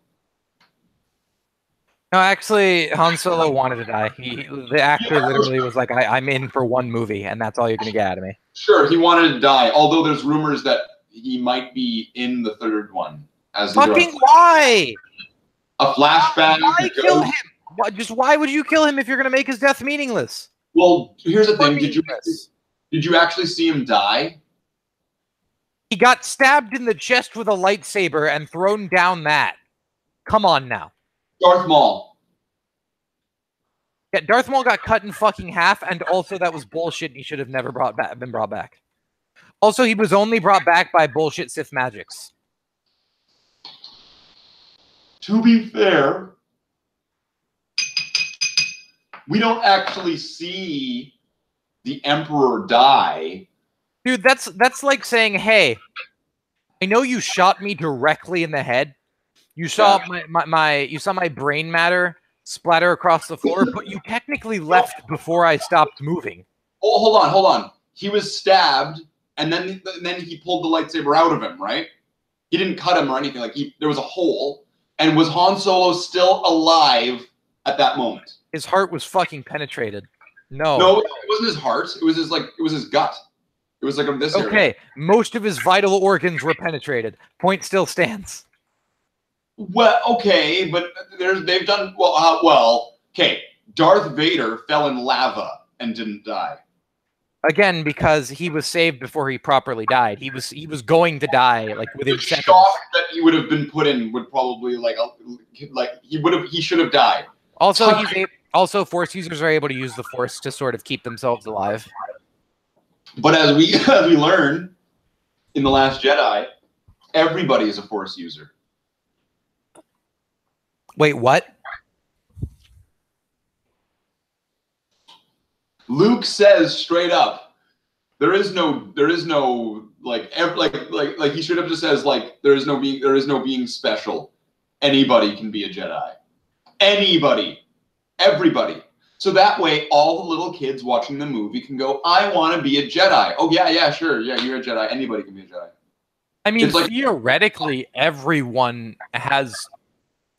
No, actually, Han Solo wanted to die. The actor literally was like, I'm in for one movie, and that's all you're going to get out of me. Sure, he wanted to die, although there's rumors that he might be in the third one. Fucking why? A flashback. Why kill him? Why would you kill him if you're going to make his death meaningless? Well, here's the thing. Did you actually see him die? He got stabbed in the chest with a lightsaber and thrown down that. Come on now. Darth Maul. Yeah, Darth Maul got cut in fucking half, and also that was bullshit. He should have never been brought back. Also, he was only brought back by bullshit Sith magics. To be fair, we don't actually see the Emperor die. Dude, that's like saying, hey, I know you shot me directly in the head. You saw my brain matter splatter across the floor, but you technically left before I stopped moving. Oh, hold on. He was stabbed, and then he pulled the lightsaber out of him, right? He didn't cut him or anything. Like there was a hole, and was Han Solo still alive at that moment? His heart was fucking penetrated. No, it wasn't his heart. It was his gut. It was like this area. Okay, most of his vital organs were penetrated. Point still stands. Well, okay, but they've done well. Okay, Darth Vader fell in lava and didn't die. Again, because he was saved before he properly died. He was going to die like within seconds. The shock that he would have been put in would probably he should have died. Also, Force users are able to use the Force to sort of keep themselves alive. But as we learn in The Last Jedi, everybody is a Force user. Wait, what? Luke says straight up, there is no like he straight up just says like there is no being special. Anybody can be a Jedi. Anybody, everybody. So that way, all the little kids watching the movie can go, I want to be a Jedi. Oh, yeah, sure. Yeah, you're a Jedi. Anybody can be a Jedi. I mean, like, theoretically, everyone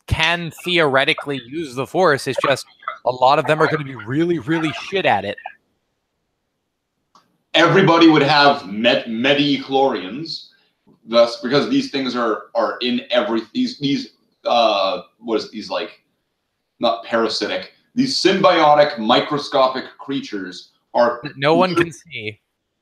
can theoretically use the Force. It's just a lot of them are going to be really, really shit at it. Everybody would have midi-chlorians, thus because these things are in these like not parasitic. These symbiotic microscopic creatures are no one can see.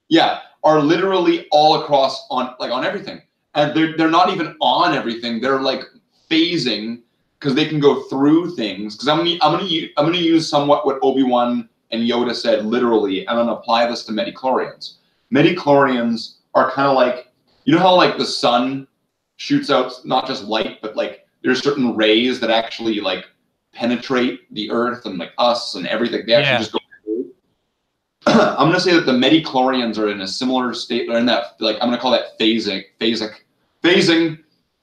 Yeah, are literally all across on everything, and they're not even on everything. They're like phasing because they can go through things. Because I'm gonna use somewhat what Obi-Wan and Yoda said literally. I'm gonna apply this to midi-chlorians. Midi-chlorians are kind of like, you know how like the sun shoots out not just light, but like there's certain rays that actually like penetrate the earth and like us and everything. They actually just go through. I'm gonna say that the midi-chlorians are in a similar state. They're in that, like, I'm gonna call that phasing. They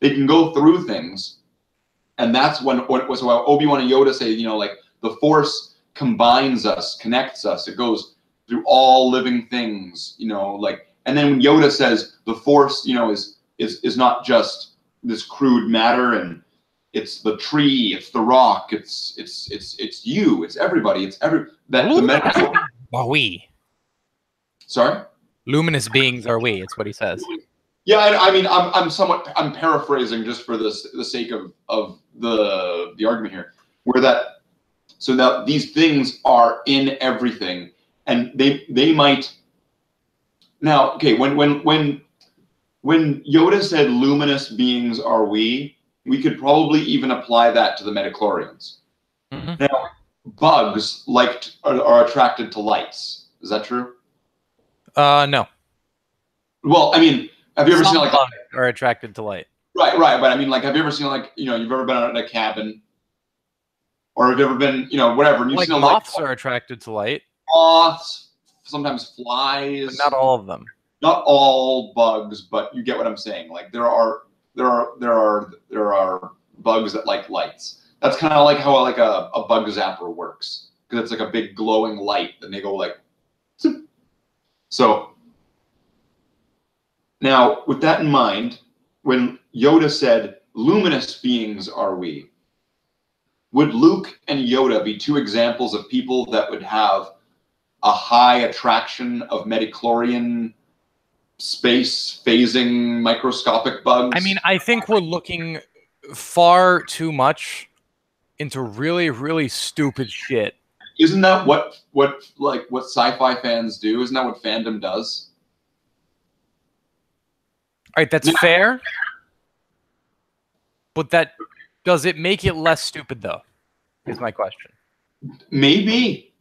can go through things, and that's when so Obi-Wan and Yoda say, you know, like the Force combines us, connects us. It goes through all living things, you know, like. And then when Yoda says the Force, you know, is not just this crude matter, and it's the tree, it's the rock, it's you, it's everybody, it's Are we? Sorry? Luminous beings are we, it's what he says. Yeah, I mean, I'm paraphrasing just for the sake of the argument here, where that these things are in everything, and they might. Now, okay, when Yoda said luminous beings are we could probably even apply that to the midi-chlorians. Mm-hmm. Now, bugs are attracted to lights. Is that true? No. Well, I mean, have you ever seen like bugs are attracted to light? Right. But I mean, like, have you ever seen like, you know, you've ever been out at a cabin, or have you ever been, you know, whatever? And you've like seen moths are attracted to light. Moths, sometimes flies. But not all of them. Not all bugs, but you get what I'm saying. Like there are bugs that like lights. That's kind of like how like a bug zapper works, because it's like a big glowing light, and they go like. Zoop. So now, with that in mind, when Yoda said, luminous beings are we, would Luke and Yoda be two examples of people that would have a high attraction of midi-chlorian space phasing microscopic bugs? I mean, I think we're looking far too much into really, really stupid shit. Isn't that what sci-fi fans do? Isn't that what fandom does? All right, that's fair. But does it make it less stupid, though? Is my question. Maybe.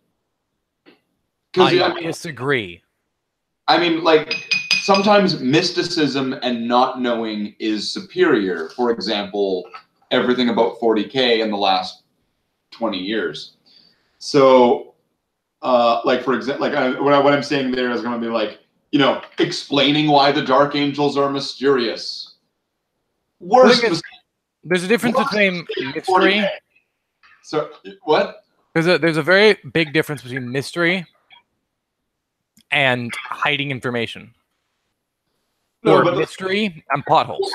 I disagree. I mean, like, sometimes mysticism and not knowing is superior. For example, everything about 40K in the last 20 years. So, like, for example, like what I'm saying there is going to be like, you know, explaining why the Dark Angels are mysterious. There's a difference between mystery. So what? There's a very big difference between mystery and hiding information. Or mystery and potholes.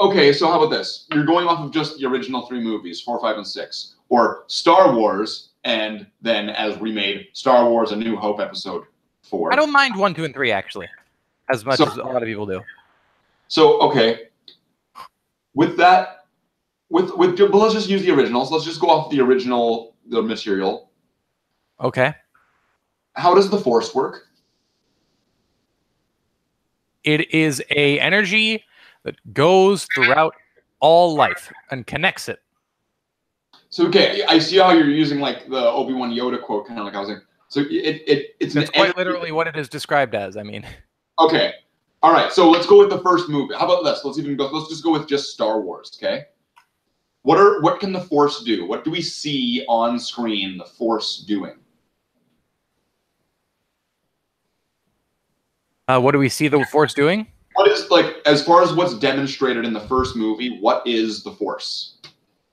Okay, so how about this? You're going off of just the original 3 movies, 4, 5, and 6, or Star Wars, and then as remade, Star Wars: A New Hope Episode 4. I don't mind 1, 2, and 3 actually, as much as a lot of people do. So okay, with that, but let's just use the originals. Let's just go off the original, the material. Okay. How does the Force work? It is a energy that goes throughout all life and connects it. So okay, I see how you're using like the Obi-Wan Yoda quote, kind of like I was saying. So it's quite literally what it is described as. I mean. Okay, all right. So let's go with the first movie. How about this? Let's just go with just Star Wars. Okay. What can the Force do? What do we see on screen the Force doing? What do we see the Force doing? What is, like, as far as what's demonstrated in the first movie, what is the Force?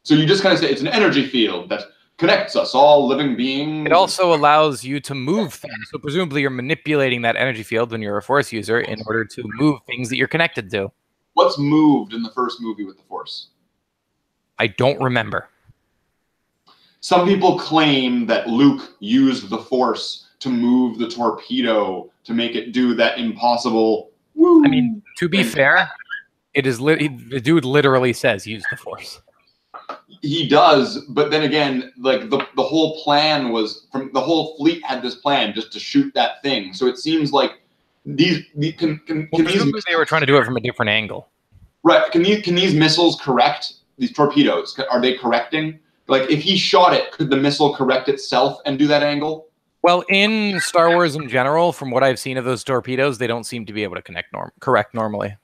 So you just kind of say it's an energy field that connects us, all living beings. It also allows you to move things. So presumably you're manipulating that energy field when you're a Force user in order to move things that you're connected to. What's moved in the first movie with the Force? I don't remember. Some people claim that Luke used the Force to move the torpedo to make it do that impossible. Woo I mean, to be fair, it is the dude literally says use the Force. He does, but then again, like the whole plan was from the whole fleet had this plan just to shoot that thing. So it seems like Presumably they were trying to do it from a different angle. Right? Can these missiles correct these torpedoes? Are they correcting? Like if he shot it, could the missile correct itself and do that angle? Well, in Star Wars in general, from what I've seen of those torpedoes, they don't seem to be able to correct normally.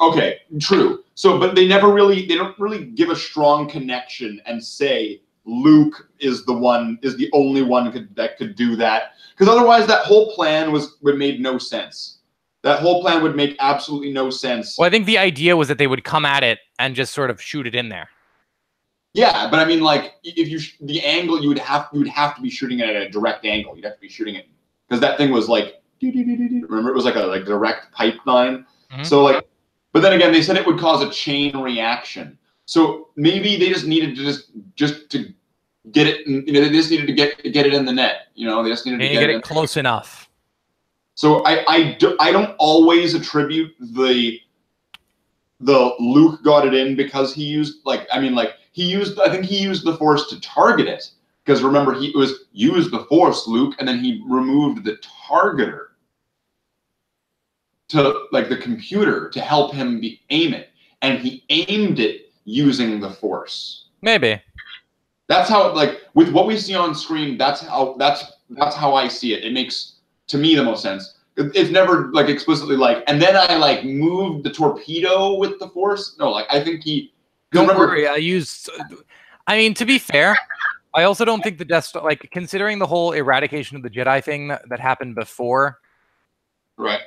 Okay, true. So, but they don't really give a strong connection and say Luke is the only one that could do that. Because otherwise, that whole plan would made no sense. That whole plan would make absolutely no sense. Well, I think the idea was that they would come at it and just sort of shoot it in there. Yeah, but I mean, like, if the angle you would have to be shooting it at a direct angle. You'd have to be shooting it because that thing was like, remember, it was like a direct pipeline. Mm-hmm. So like, but then again, they said it would cause a chain reaction. So maybe they just needed to just to get it. They just needed to get it in the net. They just needed to get it close enough. So I don't always attribute the Luke got it in because he used I think he used the Force to target it, because remember it was use the Force, Luke, and then he removed the targeter to the computer to help him aim it, and he aimed it using the Force. Maybe that's how with what we see on screen. That's how I see it. It makes to me the most sense. It's never explicitly and then I moved the torpedo with the Force. No, I think he. Don't worry. I mean, to be fair, I also don't think the Death Star, considering the whole eradication of the Jedi thing that happened before, right?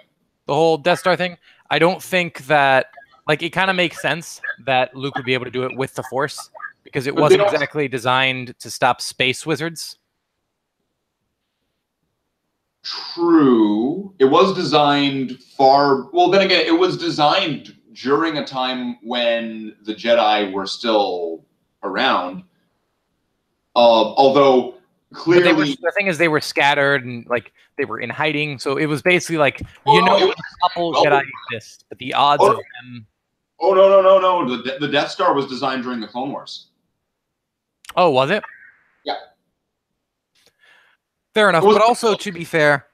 The whole Death Star thing. I don't think that it kind of makes sense that Luke would be able to do it with the Force because it wasn't exactly designed to stop space wizards. True. It was designed then again, it was designed during a time when the Jedi were still around. Although clearly the thing is they were scattered and they were in hiding, so it was basically a couple Jedi exist, but the odds of them. Oh no! The Death Star was designed during the Clone Wars. Oh, was it? Yeah. Fair enough, but also, to be fair,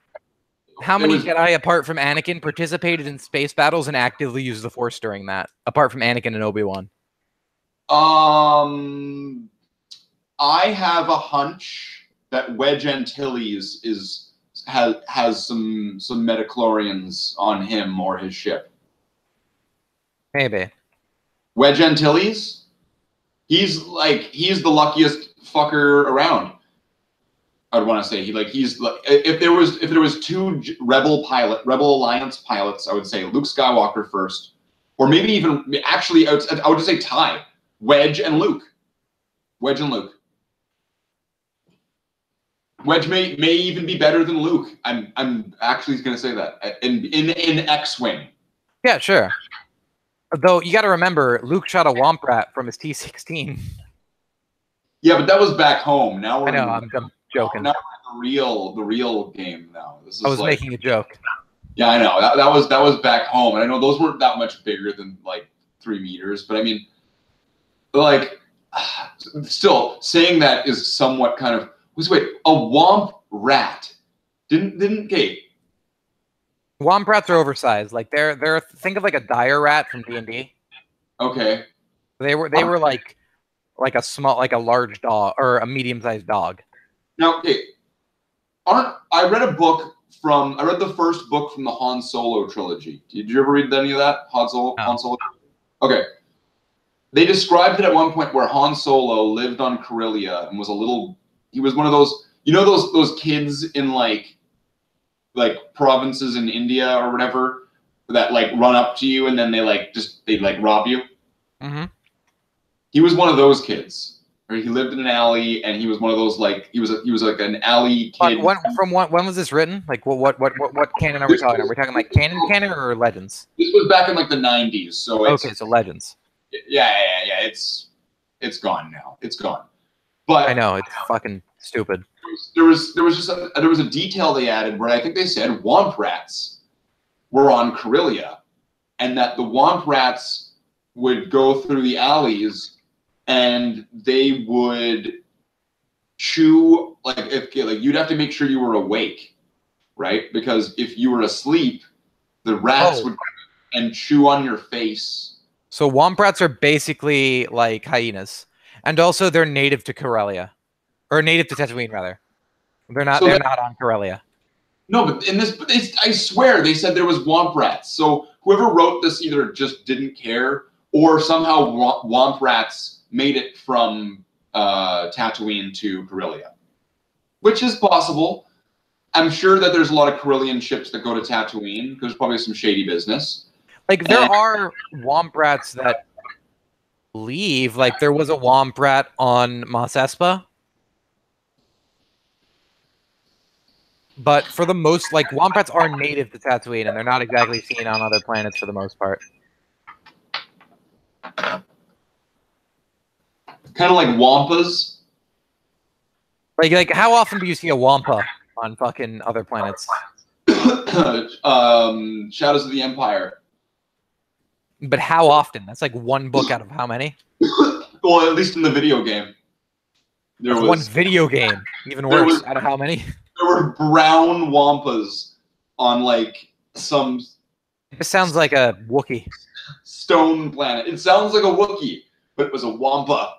how many Jedi, apart from Anakin, participated in space battles and actively used the Force during that, apart from Anakin and Obi-Wan? I have a hunch that Wedge Antilles has some metachlorians on him or his ship. Maybe. Wedge Antilles? He's the luckiest fucker around. I'd want to say if there was two Rebel Alliance pilots, I would say Luke Skywalker first, or maybe even actually I would just say tie Wedge and Luke. Wedge may even be better than Luke. I'm actually going to say that in X-wing. Yeah, sure. Though you got to remember, Luke shot a Womp Rat from his T-16. Yeah, but that was back home. Now we're I'm joking. Now we're in the real game. Now I was making a joke. Yeah, I know that was back home, and I know those weren't that much bigger than 3 meters, but I mean, still saying that is somewhat kind of. Wait, a Womp Rat didn't Kate? Womp Rats are oversized. They're think of a dire rat from D&D. Okay. They were like a large dog or a medium-sized dog. Now, okay, I read the first book from the Han Solo trilogy. Did you ever read any of that? Han Solo? No. Han Solo? Okay. They described it at one point where Han Solo lived on Corellia and he was one of those, those kids in provinces in India or whatever that run up to you and then they rob you. Mm-hmm. He was one of those kids. or he lived in an alley, and he was one of those like he was like an alley kid. When was this written? Like what canon are we talking? Are we talking like canon or legends? This was back in like the 90s, so it's, okay, so legends. Yeah. It's gone now. It's gone. But I know it's fucking stupid. There was a detail they added where I think they said womp rats were on Corellia, and that the womp rats would go through the alleys and they would chew like you'd have to make sure you were awake, right? Because if you were asleep, the rats would come and chew on your face. So womp rats are basically like hyenas, and also they're native to Corellia, or native to Tatooine rather. They're not on Corellia. No, but in this, I swear they said there was womp rats. So whoever wrote this either just didn't care, or somehow womp rats made it from Tatooine to Corellia, which is possible. I'm sure that there's a lot of Corellian ships that go to Tatooine because there's probably some shady business. Like there are womp rats that leave. Like there was a womp rat on Mos Espa. But for the most, like, womp rats are native to Tatooine, and they're not exactly seen on other planets for the most part. Kind of like wampas. Like, how often do you see a wampa on fucking other planets? Shadows of the Empire. But how often? That's like one book out of how many? Well, at least in the video game. There was one video game. Even worse. Out of how many? There were brown wampas on like some. It sounds like a Wookiee. Stone planet. It sounds like a Wookiee, but it was a wampa.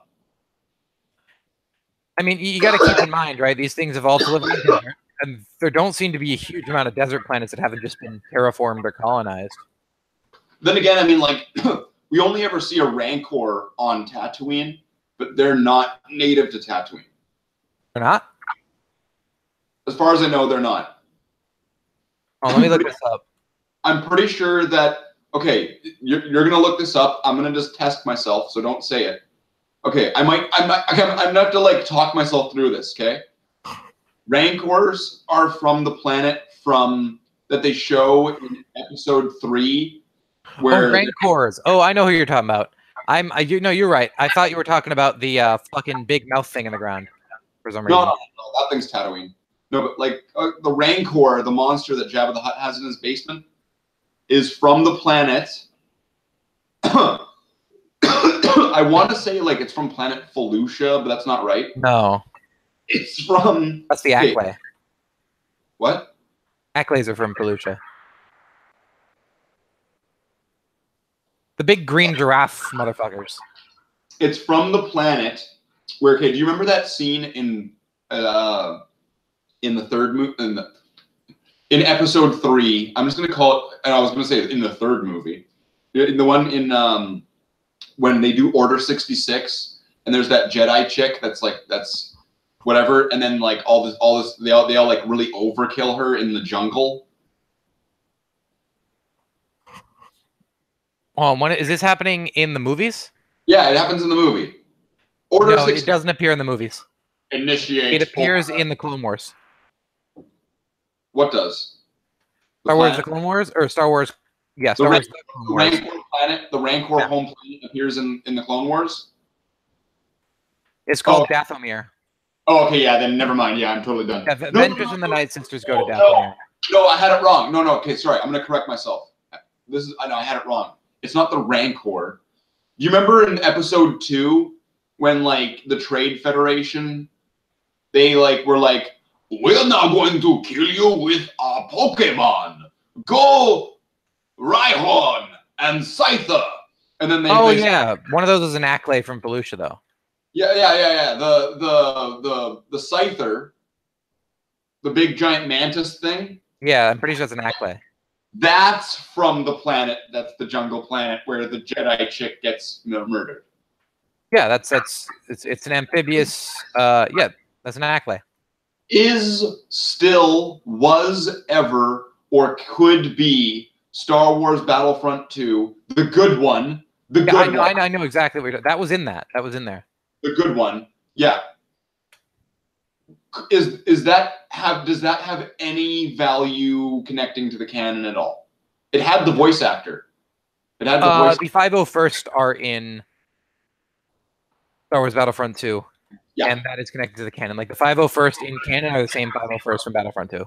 I mean, you got to keep in mind, right? These things evolved to live in the desert, and there don't seem to be a huge amount of desert planets that haven't just been terraformed or colonized. Then again, I mean, like, we only ever see a Rancor on Tatooine, but they're not native to Tatooine. They're not? As far as I know, they're not. Oh, let me look this up. I'm pretty sure that, okay, you're going to look this up. I'm going to just test myself, so don't say it. Okay, I'm going to have to, like, talk myself through this, okay? Rancors are from the planet that they show in episode 3. Where Rancors. Oh, I know who you're talking about. You're right. I thought you were talking about the fucking big mouth thing in the ground for some reason. No, that thing's Tatooine. No, but like the Rancor, the monster that Jabba the Hutt has in his basement, is from the planet. I want to say like it's from planet Felucia, but that's not right. No, it's from. That's the Acklay. What? Acklays are from Felucia. The big green giraffe motherfuckers. It's from the planet where. Okay, do you remember that scene in the third movie in episode 3? I'm just gonna call it, and I was gonna say in the third movie, in the one in when they do Order 66, and there's that Jedi chick that's whatever, and then like all this they all like really overkill her in the jungle. When is this happening in the movies? Yeah, it happens in the movie. Order 66. It doesn't appear in the movies. Initiate. It appears in the Clone Wars. What does? Star Wars: The Clone Wars, or Star Wars? Yeah, Star Wars: The Clone Wars. Rancor planet, the Rancor home planet appears in the Clone Wars. It's called Dathomir. Oh, okay, yeah. Then never mind. Yeah, I'm totally done. Yeah, Ventress and the Night Sisters go to Dathomir. No, I had it wrong. No. Okay, sorry. I'm gonna correct myself. I know I had it wrong. It's not the Rancor. You remember in episode 2 when like the Trade Federation, they like were like, we're now going to kill you with our Pokemon. Go, Rhyhorn and Scyther. And then they. Oh yeah, one of those was an Acklay from Felucia though. Yeah. The Scyther, the big giant mantis thing. Yeah, I'm pretty sure it's an Acklay. That's from the planet. That's the jungle planet where the Jedi chick gets murdered. Yeah, it's an amphibious. Yeah, that's an Acklay. Was ever, or could be Star Wars Battlefront 2, the good one. The good one. I know exactly what you're talking. That was in that. That was in there. The good one. Yeah. Does that have any value connecting to the canon at all? It had the voice actor. It had the voice. The 501st are in Star Wars Battlefront 2. Yeah. And that is connected to the canon. Like the 501st in canon are the same 501st from Battlefront 2.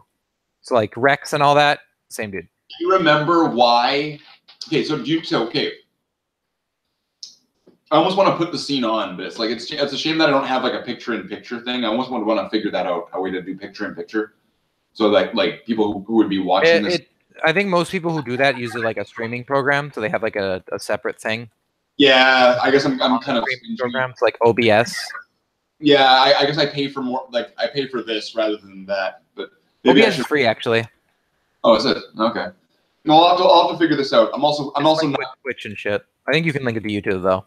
So like Rex and all that, same dude. Do you remember why? Okay, okay. I almost want to put the scene on, but it's a shame that I don't have like a picture-in-picture thing. I almost want to figure that out, how we to do picture-in-picture. So like people who would be watching this. I think most people who do that use like a streaming program, so they have like a separate thing. Yeah, I guess I'm kind of programs like OBS. Yeah, I guess I pay for more. Like I pay for this rather than that. But maybe OBS is free actually. Oh, is it? Okay. No, I'll have to figure this out. I'm also like not Twitch and shit. I think you can link it to YouTube though.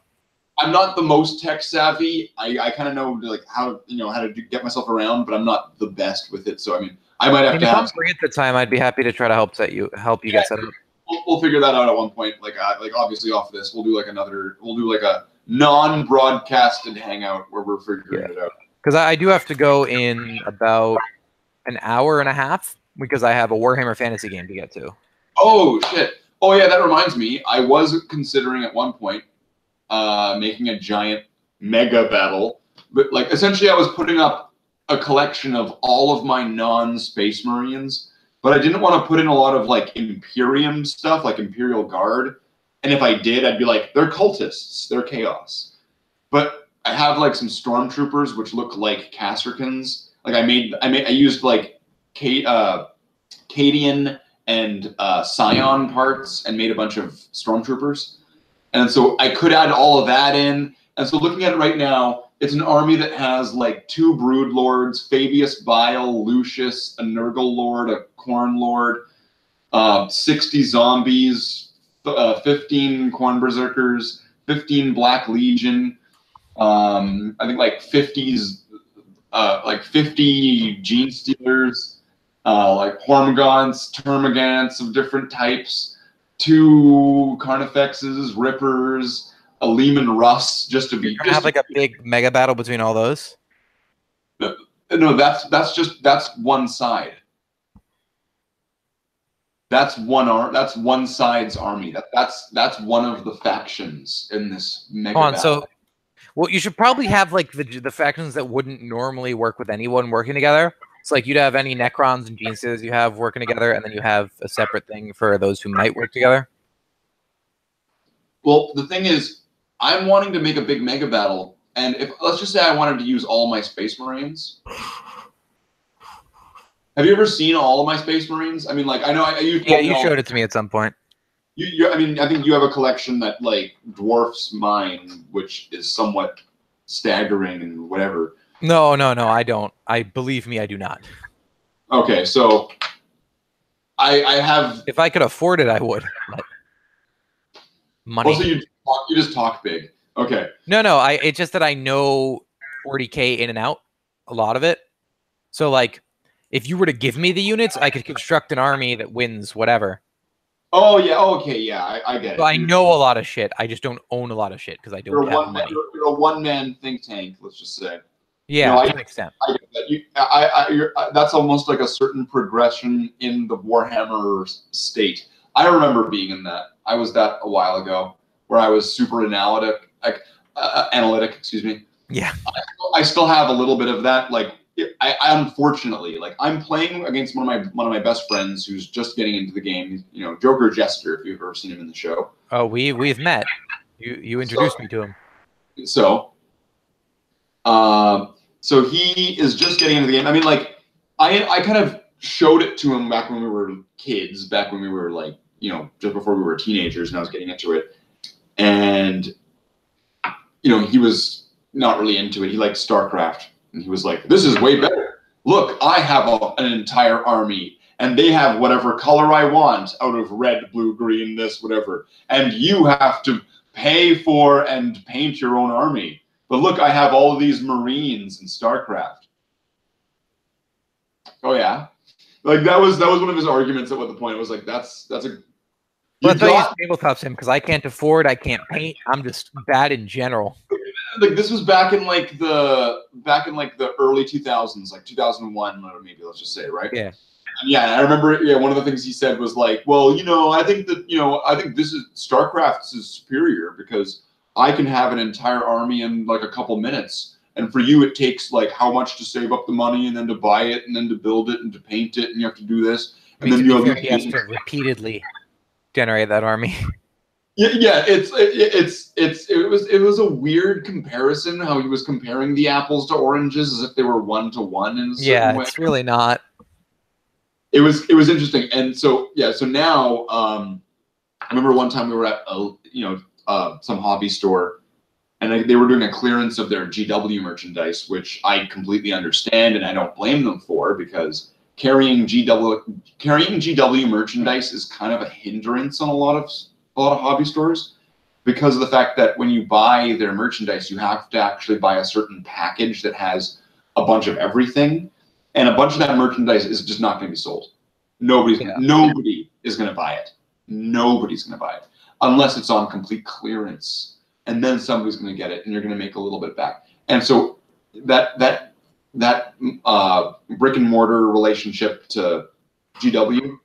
I'm not the most tech savvy. I kind of know like how to get myself around, but I'm not the best with it. So I mean, I might have to have. If I'm free at the time, I'd be happy to try to help you get set up. We'll figure that out at one point. Like obviously off of this, we'll do like a non-broadcasted hangout where we're figuring it out. Because I do have to go in about an hour and a half because I have a Warhammer Fantasy game to get to. Oh shit! Oh yeah, that reminds me. I was considering at one point making a giant mega battle, but like essentially I was putting up a collection of all of my non-Space Marines, but I didn't want to put in a lot of like Imperium stuff, like Imperial Guard. And if I did, I'd be like, they're cultists, they're chaos. But I have like some stormtroopers which look like Kasrkins. Like I used like Cadian and Scion parts and made a bunch of stormtroopers. And so I could add all of that in. And so looking at it right now, it's an army that has like 2 Brood Lords, Fabius Bile, Lucius, a Nurgle Lord, a Khorne Lord, 60 zombies, 15 Khorne Berserkers, 15 Black Legion, I think like 50 Gene Stealers, like Hormagaunts, Termagants of different types, 2 Carnifexes, Rippers, a Leman Russ, just to be. You're gonna have like a big mega battle between all those. No, that's one side. That's one side's army. That's one of the factions in this mega battle. So, well, you should probably have like the factions that wouldn't normally work with anyone working together. It's like you'd have any Necrons and Gene Stealers you have working together, and then you have a separate thing for those who might work together. Well, the thing is, I'm wanting to make a big mega battle, and if let's just say I wanted to use all my Space Marines. Have you ever seen all of my Space Marines? I mean, like I know you showed it to me at some point. I mean, I think you have a collection that like dwarfs mine, which is somewhat staggering and whatever. No, I don't. Believe me, I do not. Okay, so I have. If I could afford it, I would. But money. Also, you just talk big. Okay. No. It's just that I know 40K in and out, a lot of it. So like, if you were to give me the units, I could construct an army that wins whatever. Oh yeah. Okay. Yeah. I get it. So I know a lot of shit. I just don't own a lot of shit because I don't have money. You're a one-man think tank. Let's just say. Yeah, to an extent. I get that. That's almost like a certain progression in the Warhammer state. I remember being in that. I was that a while ago, where I was super analytic. Excuse me. Yeah. I still have a little bit of that. Like, I unfortunately, like, I'm playing against one of my best friends who's just getting into the game. You know, Joker Jester. If you've ever seen him in the show. Oh, we've met. You introduced me to him. So he is just getting into the game. I mean, like, I kind of showed it to him back when we were kids, back when we were like, you know, just before we were teenagers, and I was getting into it. And, you know, he was not really into it. He liked StarCraft. And he was like, this is way better. Look, I have an entire army, and they have whatever color I want out of red, blue, green, this, whatever. And you have to pay for and paint your own army. But look, I have all of these Marines in StarCraft. Oh yeah, like that was one of his arguments at what the point. It was like that's a. Well, that's why I use tabletops him because I can't afford, I can't paint. I'm just bad in general. like this was back in like the early 2000s, like 2001, or maybe let's just say, right? Yeah. Yeah, I remember. Yeah, one of the things he said was like, "Well, I think that I think this is StarCraft is superior because I can have an entire army in like a couple minutes, and for you it takes like how much to save up the money and then to buy it and then to build it and to paint it and you have to do this I and mean, then to be fair, he has to repeatedly generate that army. Yeah, it was a weird comparison how he was comparing the apples to oranges as if they were 1-to-1 in a certain Yeah, way. it's really not. It was interesting, and so yeah, so now I remember one time we were at some hobby store, and they were doing a clearance of their GW merchandise, which I completely understand and I don't blame them for because carrying GW merchandise is kind of a hindrance on a lot of hobby stores because of the fact that when you buy their merchandise, you have to actually buy a certain package that has a bunch of everything, and a bunch of that merchandise is just not going to be sold. Nobody is going to buy it. Nobody's going to buy it unless it's on complete clearance, and then somebody's going to get it, and you're going to make a little bit back. And so that brick and mortar relationship to GW,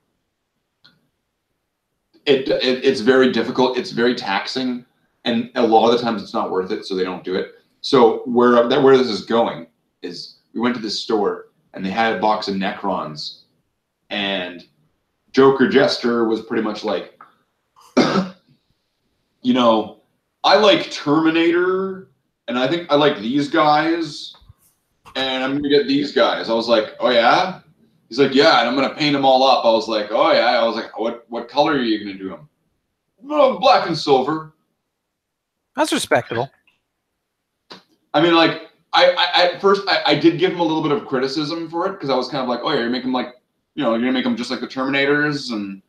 it's very difficult. It's very taxing, and a lot of the times it's not worth it, so they don't do it. So where this is going is we went to this store and they had a box of Necrons, and Joker Jester was pretty much like, I like Terminator, and I think I like these guys, and I'm gonna get these guys. I was like, oh yeah? He's like, yeah, and I'm gonna paint them all up. I was like, oh yeah. I was like, what color are you gonna do them? Oh, black and silver. That's respectable. I mean, like, I at first I did give him a little bit of criticism for it because I was kind of like, oh yeah, you're making like, you're gonna make them just like the Terminators, and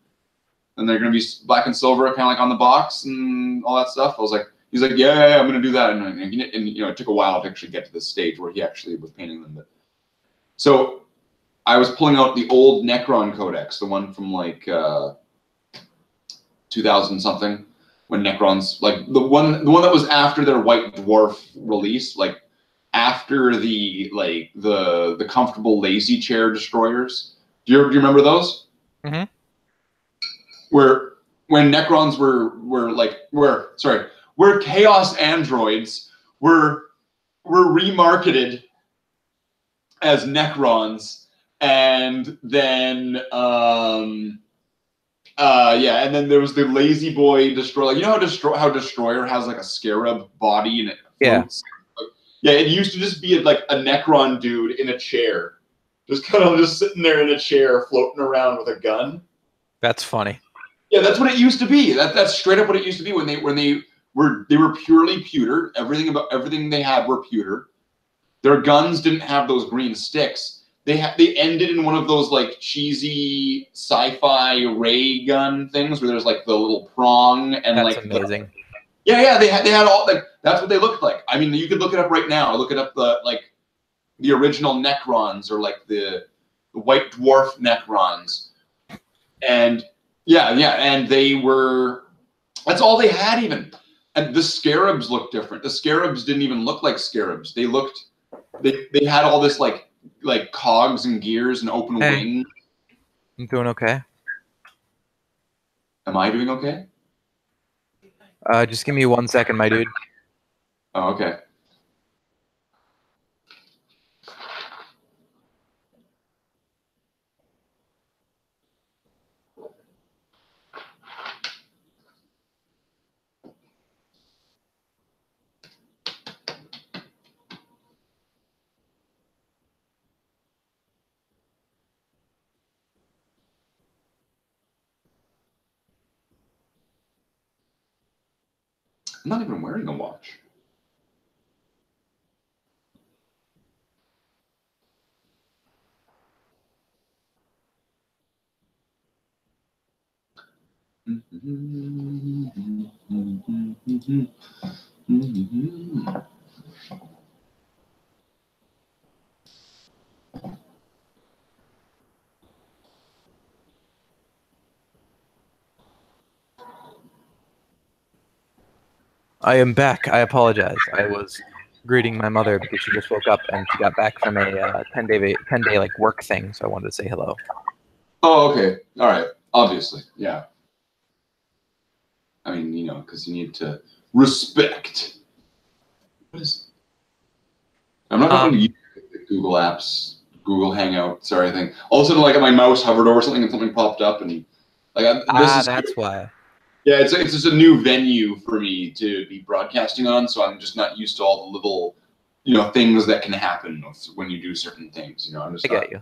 they're gonna be black and silver, kind of like on the box and all that stuff. I was like, he's like, yeah, I'm gonna do that, and it took a while to actually get to the stage where he actually was painting them. But so I was pulling out the old Necron Codex, the one from like 2000 something, when Necrons, like the one that was after their White Dwarf release, like after the comfortable lazy chair destroyers. Do you remember those? Mm-hmm. Where when Necrons where Chaos androids were remarketed as Necrons, and then and then there was the Lazy Boy Destroyer. Like, how Destroyer has like a scarab body and it floats? Yeah, it used to just be like a Necron dude in a chair. Just kind of just sitting there in a chair floating around with a gun. That's funny. Yeah, that's what it used to be. That's straight up what it used to be when they were purely pewter. Everything they had were pewter. Their guns didn't have those green sticks. They ended in one of those like cheesy sci-fi ray gun things where there's like the little prong and that's like amazing. They had all like that's what they looked like. I mean, you could look it up right now. Look it up the original Necrons or like the White Dwarf Necrons, and and they were. That's all they had even, and the Scarabs looked different. The Scarabs didn't even look like Scarabs. They had all this like cogs and gears and open wings. I'm doing okay. Am I doing okay? Just give me 1 second, my dude. Oh, okay. I'm not even wearing a watch. I am back. I apologize. I was greeting my mother because she just woke up and she got back from a 10-day like work thing, so I wanted to say hello. Oh, okay. All right. Obviously, yeah. I mean, because you need to respect. What is? I'm not going to use Google Apps, Google Hangouts, or anything. All of a sudden, like my mouse hovered over something and something popped up, and That's why. Yeah, it's just a new venue for me to be broadcasting on, so I'm just not used to all the little, things that can happen when you do certain things. I'm just I get you.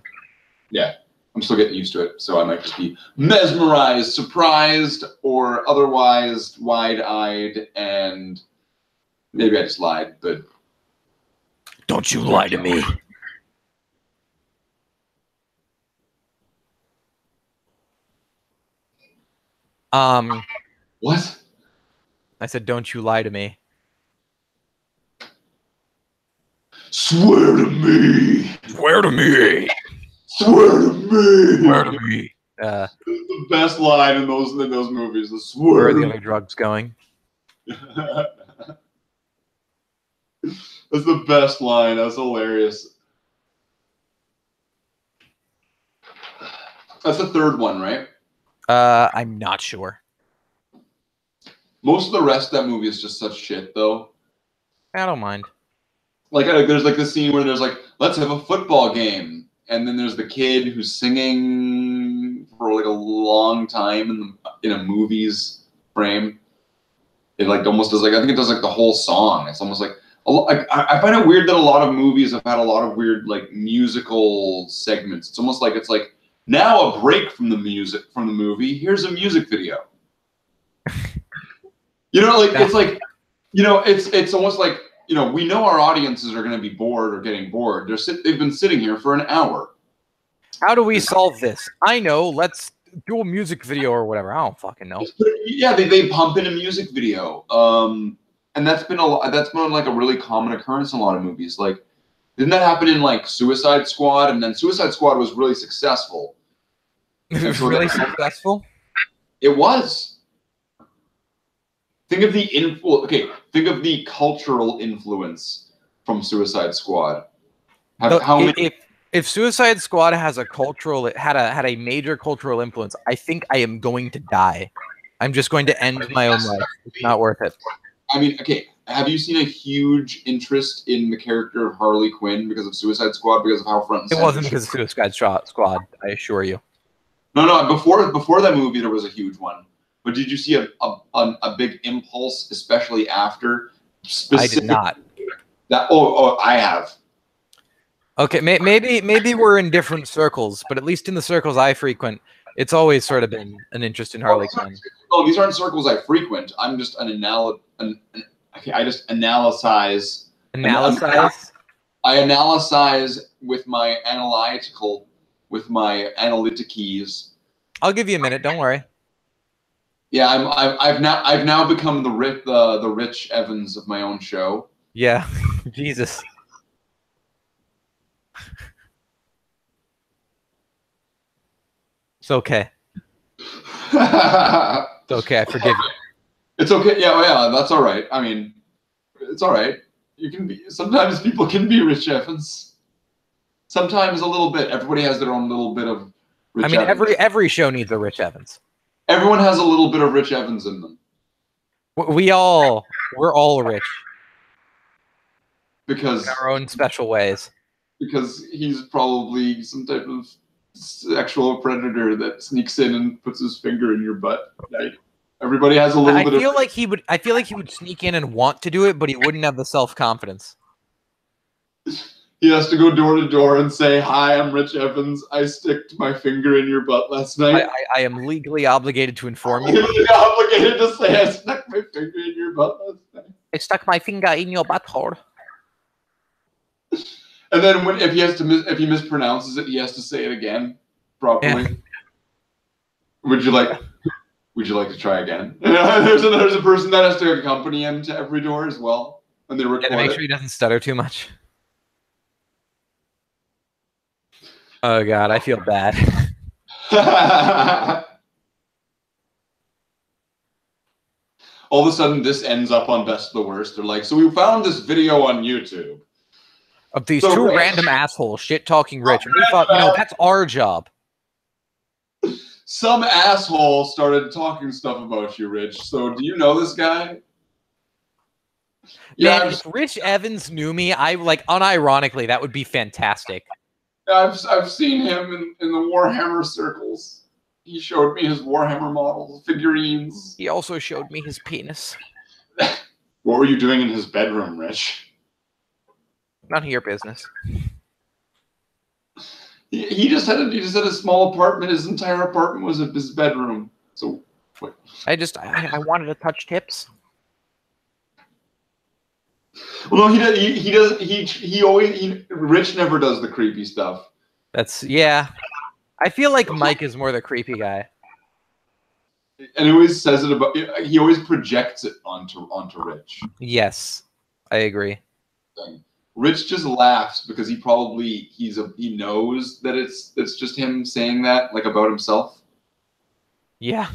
Yeah, I'm still getting used to it, so I might just be mesmerized, surprised, or otherwise wide-eyed, and maybe I just lied, but don't you lie to me. What? I said, don't you lie to me. Swear to me. Swear to me. Swear to me. Swear to me. The best line in those movies. The swear. Where are the other drugs going? That's the best line. That's hilarious. That's the third one, right? I'm not sure. Most of the rest of that movie is just such shit, though. I don't mind. Like, there's like this scene where there's like, let's have a football game, and then there's the kid who's singing for like a long time in a movie's frame. It like almost does like, I think it does like the whole song. It's almost like I find it weird that a lot of movies have had a lot of weird like musical segments. It's almost like now a break from the movie. Here's a music video. It's like, it's almost like, we know our audiences are going to be bored or getting bored. They've been sitting here for an hour. How do we solve this? I know. Let's do a music video or whatever. I don't fucking know. Yeah, they pump in a music video. And that's been like a really common occurrence in a lot of movies. Like, didn't that happen in like Suicide Squad? And then Suicide Squad was really successful. It was really successful? It was. Think of the cultural influence from Suicide Squad. If Suicide Squad has had a major cultural influence, I think I am going to die. I'm just going to end my own life. It's not worth it. I mean, okay, have you seen a huge interest in the character of Harley Quinn because of Suicide Squad, because of how front and center? It wasn't because of Suicide Squad, I assure you. No, before that movie, there was a huge one. But did you see a big impulse, especially after? I did not. I have. Okay, maybe we're in different circles, but at least in the circles I frequent, it's always sort of been an interest in Harley Quinn. Oh, these aren't circles I frequent. I'm just I just analyze. Analyze? I analyze with my analytics. I'll give you a minute. Don't worry. Yeah, I've now become the Rich Evans of my own show. Yeah, Jesus. It's okay. It's okay. I forgive you. It's okay. Yeah, that's all right. I mean, it's all right. You can be. Sometimes people can be Rich Evans. Sometimes a little bit. Everybody has their own little bit of Rich Evans. Every show needs a Rich Evans. Everyone has a little bit of Rich Evans in them. We're all rich. Because in our own special ways. Because he's probably some type of sexual predator that sneaks in and puts his finger in your butt. Like, everybody has a little bit of. I feel like he would sneak in and want to do it, but he wouldn't have the self-confidence. He has to go door to door and say, "Hi, I'm Rich Evans. I sticked my finger in your butt last night." I am legally obligated to inform you. Legally obligated to say I stuck my finger in your butt last night. I stuck my finger in your butthole. And then if he mispronounces it, he has to say it again properly. Yeah. Would you like to try again? There's a person that has to accompany him to every door as well, and they record to make sure he doesn't stutter too much. Oh God, I feel bad. All of a sudden, this ends up on Best of the Worst. They're like, so we found this video on YouTube of these So two Rich- random assholes shit talking Rich, and we thought, that's our job. Some asshole started talking stuff about you, Rich. So do you know this guy? Man, if Rich Evans knew me, I unironically, that would be fantastic. I've seen him in the Warhammer circles. He showed me his Warhammer models, figurines. He also showed me his penis. What were you doing in his bedroom, Rich? None of your business. He just had a small apartment. His entire apartment was his bedroom. So what? I wanted to touch tips. Well, no, he doesn't. Rich never does the creepy stuff. Yeah. I feel like Mike is more the creepy guy. And he always says it about. He always projects it onto Rich. Yes, I agree. Rich just laughs because he knows that it's just him saying that, like, about himself. Yeah.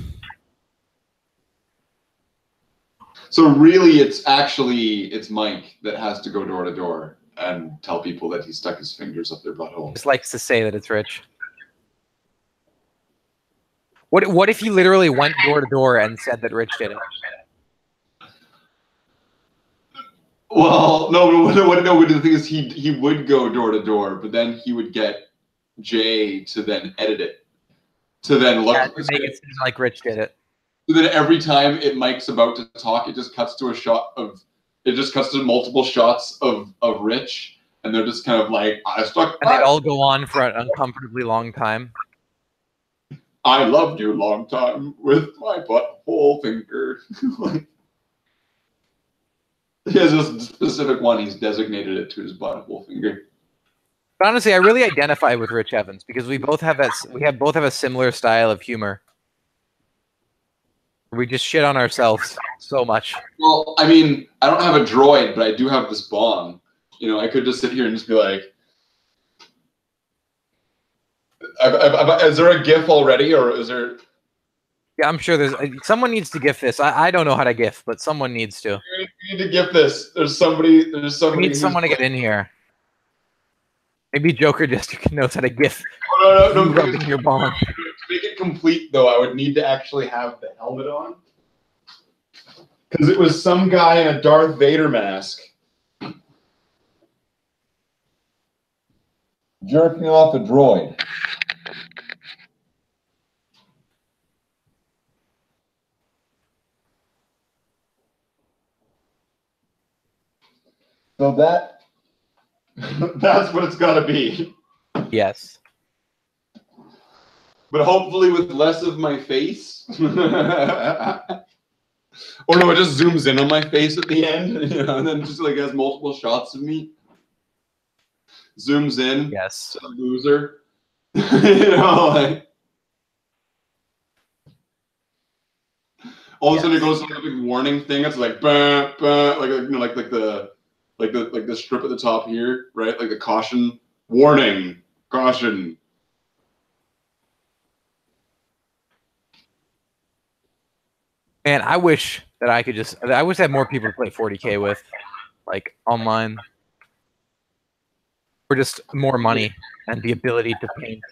So really, it's Mike that has to go door to door and tell people that he stuck his fingers up their butthole. Just likes to say that it's Rich. What if he literally went door to door and said that Rich did it? Well, no. The thing is, he would go door to door, but then he would get Jay to then edit it, to then look to make it seem like Rich did it. So then every time Mike's about to talk, it just cuts to multiple shots of Rich, and they're just kind of like, I stuck. And they all go on for an uncomfortably long time. I loved you long time with my butthole finger. He has a specific one. He's designated it to his butthole finger. But honestly, I really identify with Rich Evans because we both have both have a similar style of humor. We just shit on ourselves so much. Well, I mean, I don't have a droid, but I do have this bong. I could just sit here and just be like, is there a GIF already, or is there? Yeah, I'm sure someone needs to GIF this. I don't know how to GIF, but someone needs to. We need to GIF this. There's somebody. We need someone to get in here. Maybe Joker just knows how to GIF. No, rubbing your bong. To make it complete, though, I would need to actually have the helmet on, because it was some guy in a Darth Vader mask jerking off a droid. So that's what it's got to be. Yes. But hopefully with less of my face. Or no, it just zooms in on my face at the end, and then just like has multiple shots of me. Zooms in. Yes. Loser. All of a sudden it goes to like a big warning thing. It's like bah, bah, like the strip at the top here, right? Like the caution, warning, caution. Man, I wish that I had more people to play 40K with, like online, or just more money and the ability to paint.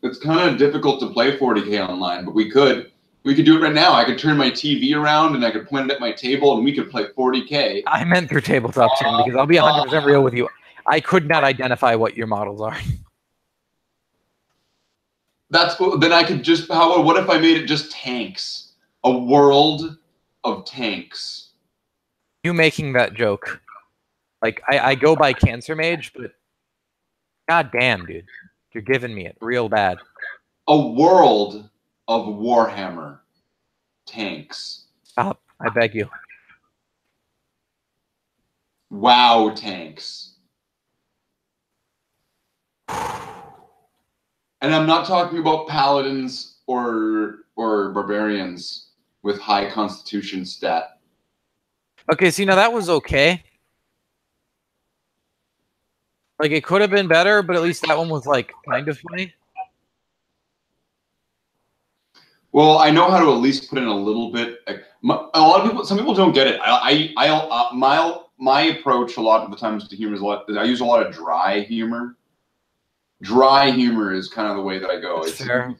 It's kind of difficult to play 40K online, but we could do it right now. I could turn my TV around and I could point it at my table and we could play 40K. I meant through tabletop sim because I'll be 100% real with you. I could not identify what your models are. Then I could just, what if I made it just tanks? A world of tanks. You making that joke. Like, I go by Cancer Mage, but god damn, dude. You're giving me it real bad. A world of Warhammer tanks. Stop, I beg you. WoW tanks. And I'm not talking about paladins or barbarians with high constitution stat. Okay, see, now that was okay. Like, it could have been better, but at least that one was, like, kind of funny. Well, I know how to at least put in a little bit. Like, a lot of people, some people don't get it. My approach a lot of the times to humor is I use a lot of dry humor. Dry humor is kind of the way that I go. That's fair.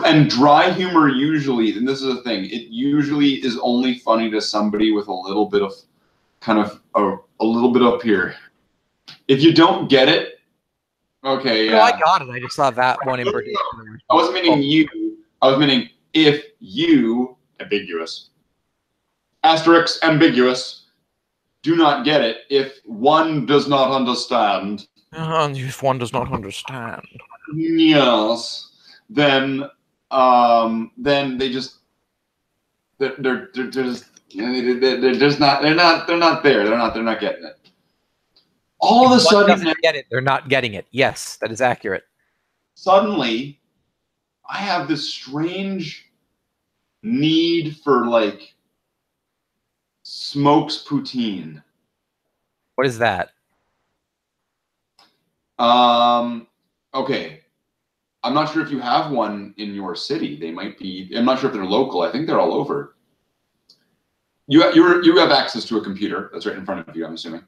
And dry humor usually, and this is the thing, it usually is only funny to somebody with a little bit of kind of a little bit up here. If you don't get it, okay, yeah. No, I got it. I just thought that one in particular. I wasn't meaning you. I was meaning if you, ambiguous, asterisk ambiguous, do not get it, if one does not understand. If one does not understand. Yes. Then they just they're just they're not there. They're not getting it. All of a sudden, doesn't get it. They're not getting it. Yes, that is accurate. Suddenly, I have this strange need for like smokes poutine. What is that? Okay. I'm not sure if you have one in your city. They might be. I'm not sure if they're local. I think they're all over. You have access to a computer that's right in front of you, I'm assuming.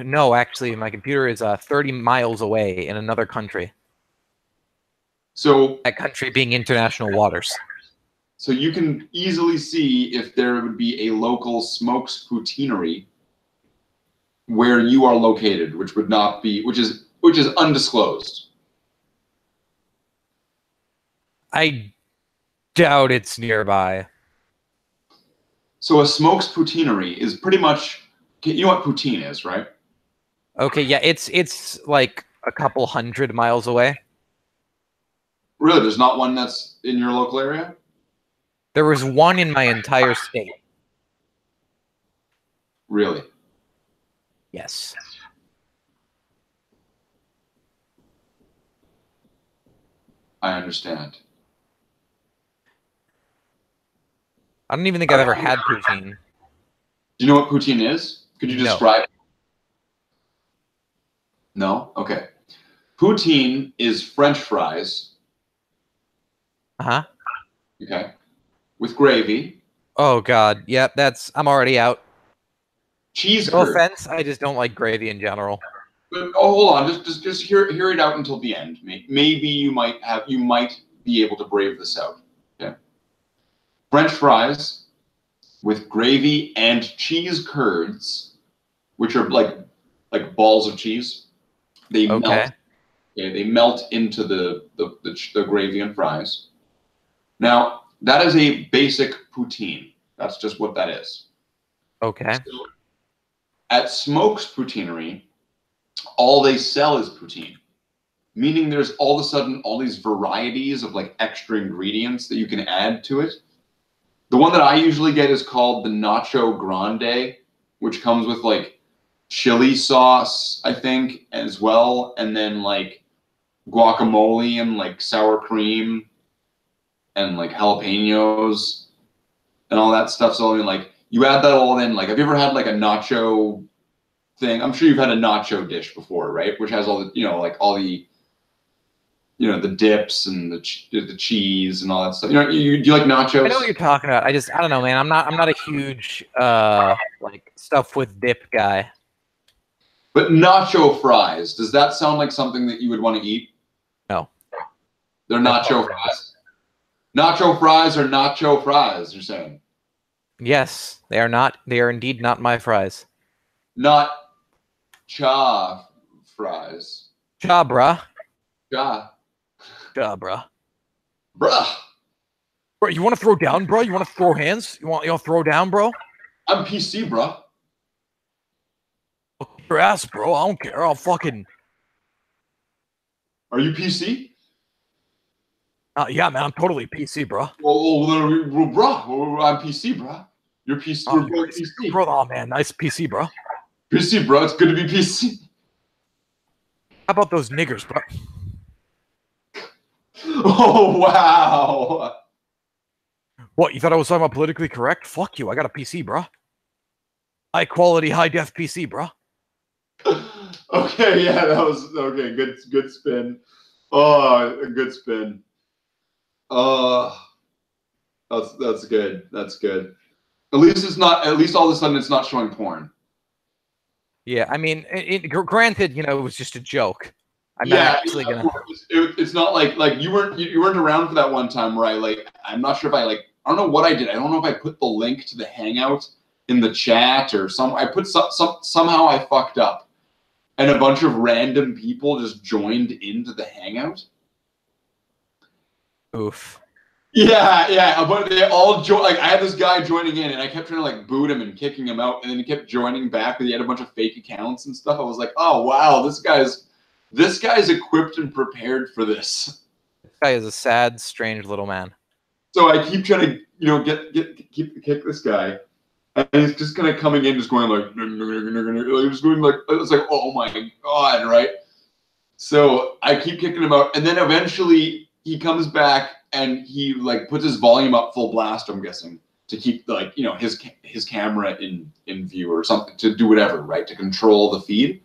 No, actually, my computer is 30 miles away in another country. So that country being international waters. So you can easily see if there would be a local smokes poutineery where you are located, which would not be, which is undisclosed. I doubt it's nearby. So a smokes poutineery is pretty much, you know what poutine is, right? Okay, yeah, it's like a couple 100 miles away. Really? There's not one that's in your local area? There was one in my entire state. Really? Yes. I understand. I don't even think I've ever had poutine. Do you know what poutine is? Could you describe it? No? Okay. Poutine is French fries. Uh-huh. Okay. With gravy. Oh, God. Yep, I'm already out. Cheese No curd. offense, I just don't like gravy in general. But, oh, hold on. Just hear it out until the end. Maybe you might be able to brave this out. Okay. French fries with gravy and cheese curds, which are like balls of cheese. They melt. Okay, they melt into the gravy and fries. Now, that is a basic poutine. That's just what that is. Okay. So, at Smokes Poutineery, all they sell is poutine, meaning there's all of a sudden all these varieties of like extra ingredients that you can add to it. The one that I usually get is called the Nacho Grande, which comes with like chili sauce, I think, as well, and then like guacamole and like sour cream and like jalapenos and all that stuff. So I mean, like you add that all in. Like, have you ever had like a nacho thing? I'm sure you've had a nacho dish before, right? Which has all the, like all the, the dips and the cheese and all that stuff. Do you like nachos? I know what you're talking about. I don't know, man. I'm not a huge like stuff with dip guy. But nacho fries, does that sound like something that you would want to eat? No. They're nacho fries. Nacho fries are nacho fries, you're saying? Yes, they are not. They are indeed not my fries. Not cha fries. Cha, bruh. Cha. Cha, bruh. Bruh. Bro, you want to throw down, bro? You want to throw hands? You want to throw down, bro? I'm PC, bruh. Your ass, bro. I don't care. I'll fucking... Are you PC? Yeah, man. I'm totally PC, bro. Well, bruh. I'm PC, bro. You're PC. Oh, we're both PC. Bro, oh, man. Nice PC, bro. PC, bro. It's good to be PC. How about those niggers, bro? Oh, wow. What, you thought I was talking about politically correct? Fuck you. I got a PC, bro. High quality, high def PC, bro. Okay, yeah, that was okay. Good spin. Oh, a good spin. Uh, that's good. That's good. At least it's not. At least all of a sudden it's not showing porn. Yeah, I mean, granted, you know, it was just a joke. I'm not Yeah, actually gonna. it's not like you weren't around for that one time where I'm not sure if I don't know what I did. I don't know if I put the link to the Hangout in the chat or somehow I fucked up, and a bunch of random people just joined into the Hangout. Oof. Yeah, but they all joined. Like I had this guy joining in, and I kept trying to like boot him and kicking him out, and then he kept joining back. But he had a bunch of fake accounts and stuff. I was like, oh wow, this guy's equipped and prepared for this. This guy is a sad, strange little man. So I keep trying to, kick this guy, and he's just kind of coming in, just going like, he was going like, it's like, oh my god, right? So I keep kicking him out, and then eventually he comes back and he like puts his volume up full blast. I'm guessing to keep his camera in view or something, to do whatever, right, to control the feed.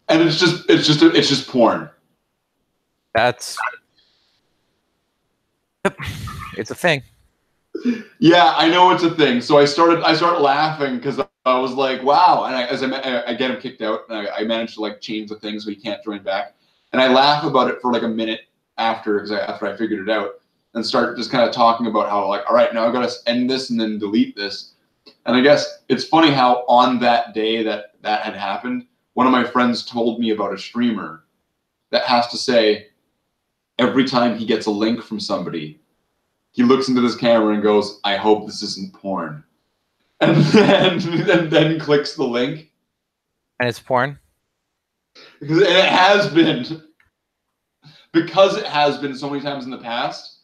And it's just porn. That's it's a thing. Yeah, I know it's a thing. So I started laughing because I was like, wow. And I get him kicked out, and I managed to like change the thing so he can't join back. And I laugh about it for like a minute after I figured it out, and start just kind of talking about how like, all right, now I've got to end this and then delete this. And I guess it's funny how on that day that had happened, one of my friends told me about a streamer that has to say every time he gets a link from somebody, he looks into this camera and goes, I hope this isn't porn. And then clicks the link. And it's porn? And it has been. Because it has been so many times in the past.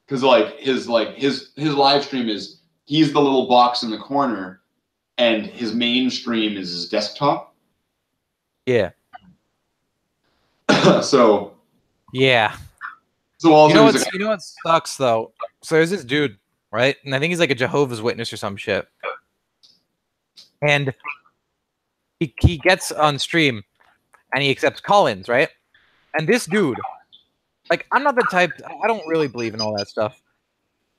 Because his live stream is, he's the little box in the corner, and his main stream is his desktop. Yeah. So. Yeah. So also you know what sucks though? So there's this dude, right? And I think he's like a Jehovah's Witness or some shit. And he gets on stream and he accepts call-ins, right? And this dude, like, I'm not the type, I don't really believe in all that stuff.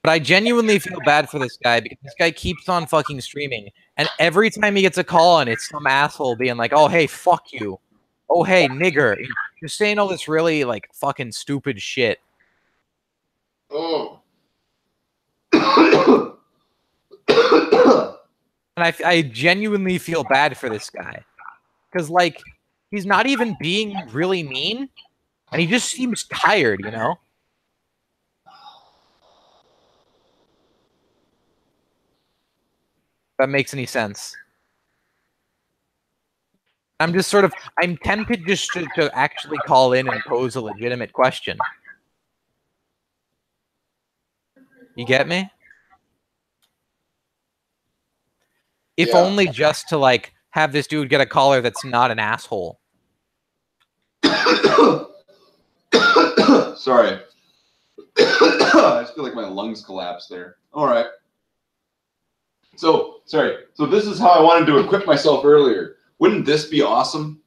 But I genuinely feel bad for this guy because this guy keeps on fucking streaming. And every time he gets a call on, it's some asshole being like, oh, hey, fuck you. Oh, hey, nigger. Just saying all this really, like, fucking stupid shit. Oh. And I genuinely feel bad for this guy. Because, like, he's not even being really mean. And he just seems tired, you know? If that makes any sense. I'm just sort of, I'm tempted just to actually call in and pose a legitimate question. You get me? If only just to, like, have this dude get a caller that's not an asshole. Sorry. I just feel like my lungs collapsed there. All right. So, sorry. So this is how I wanted to equip myself earlier. Wouldn't this be awesome?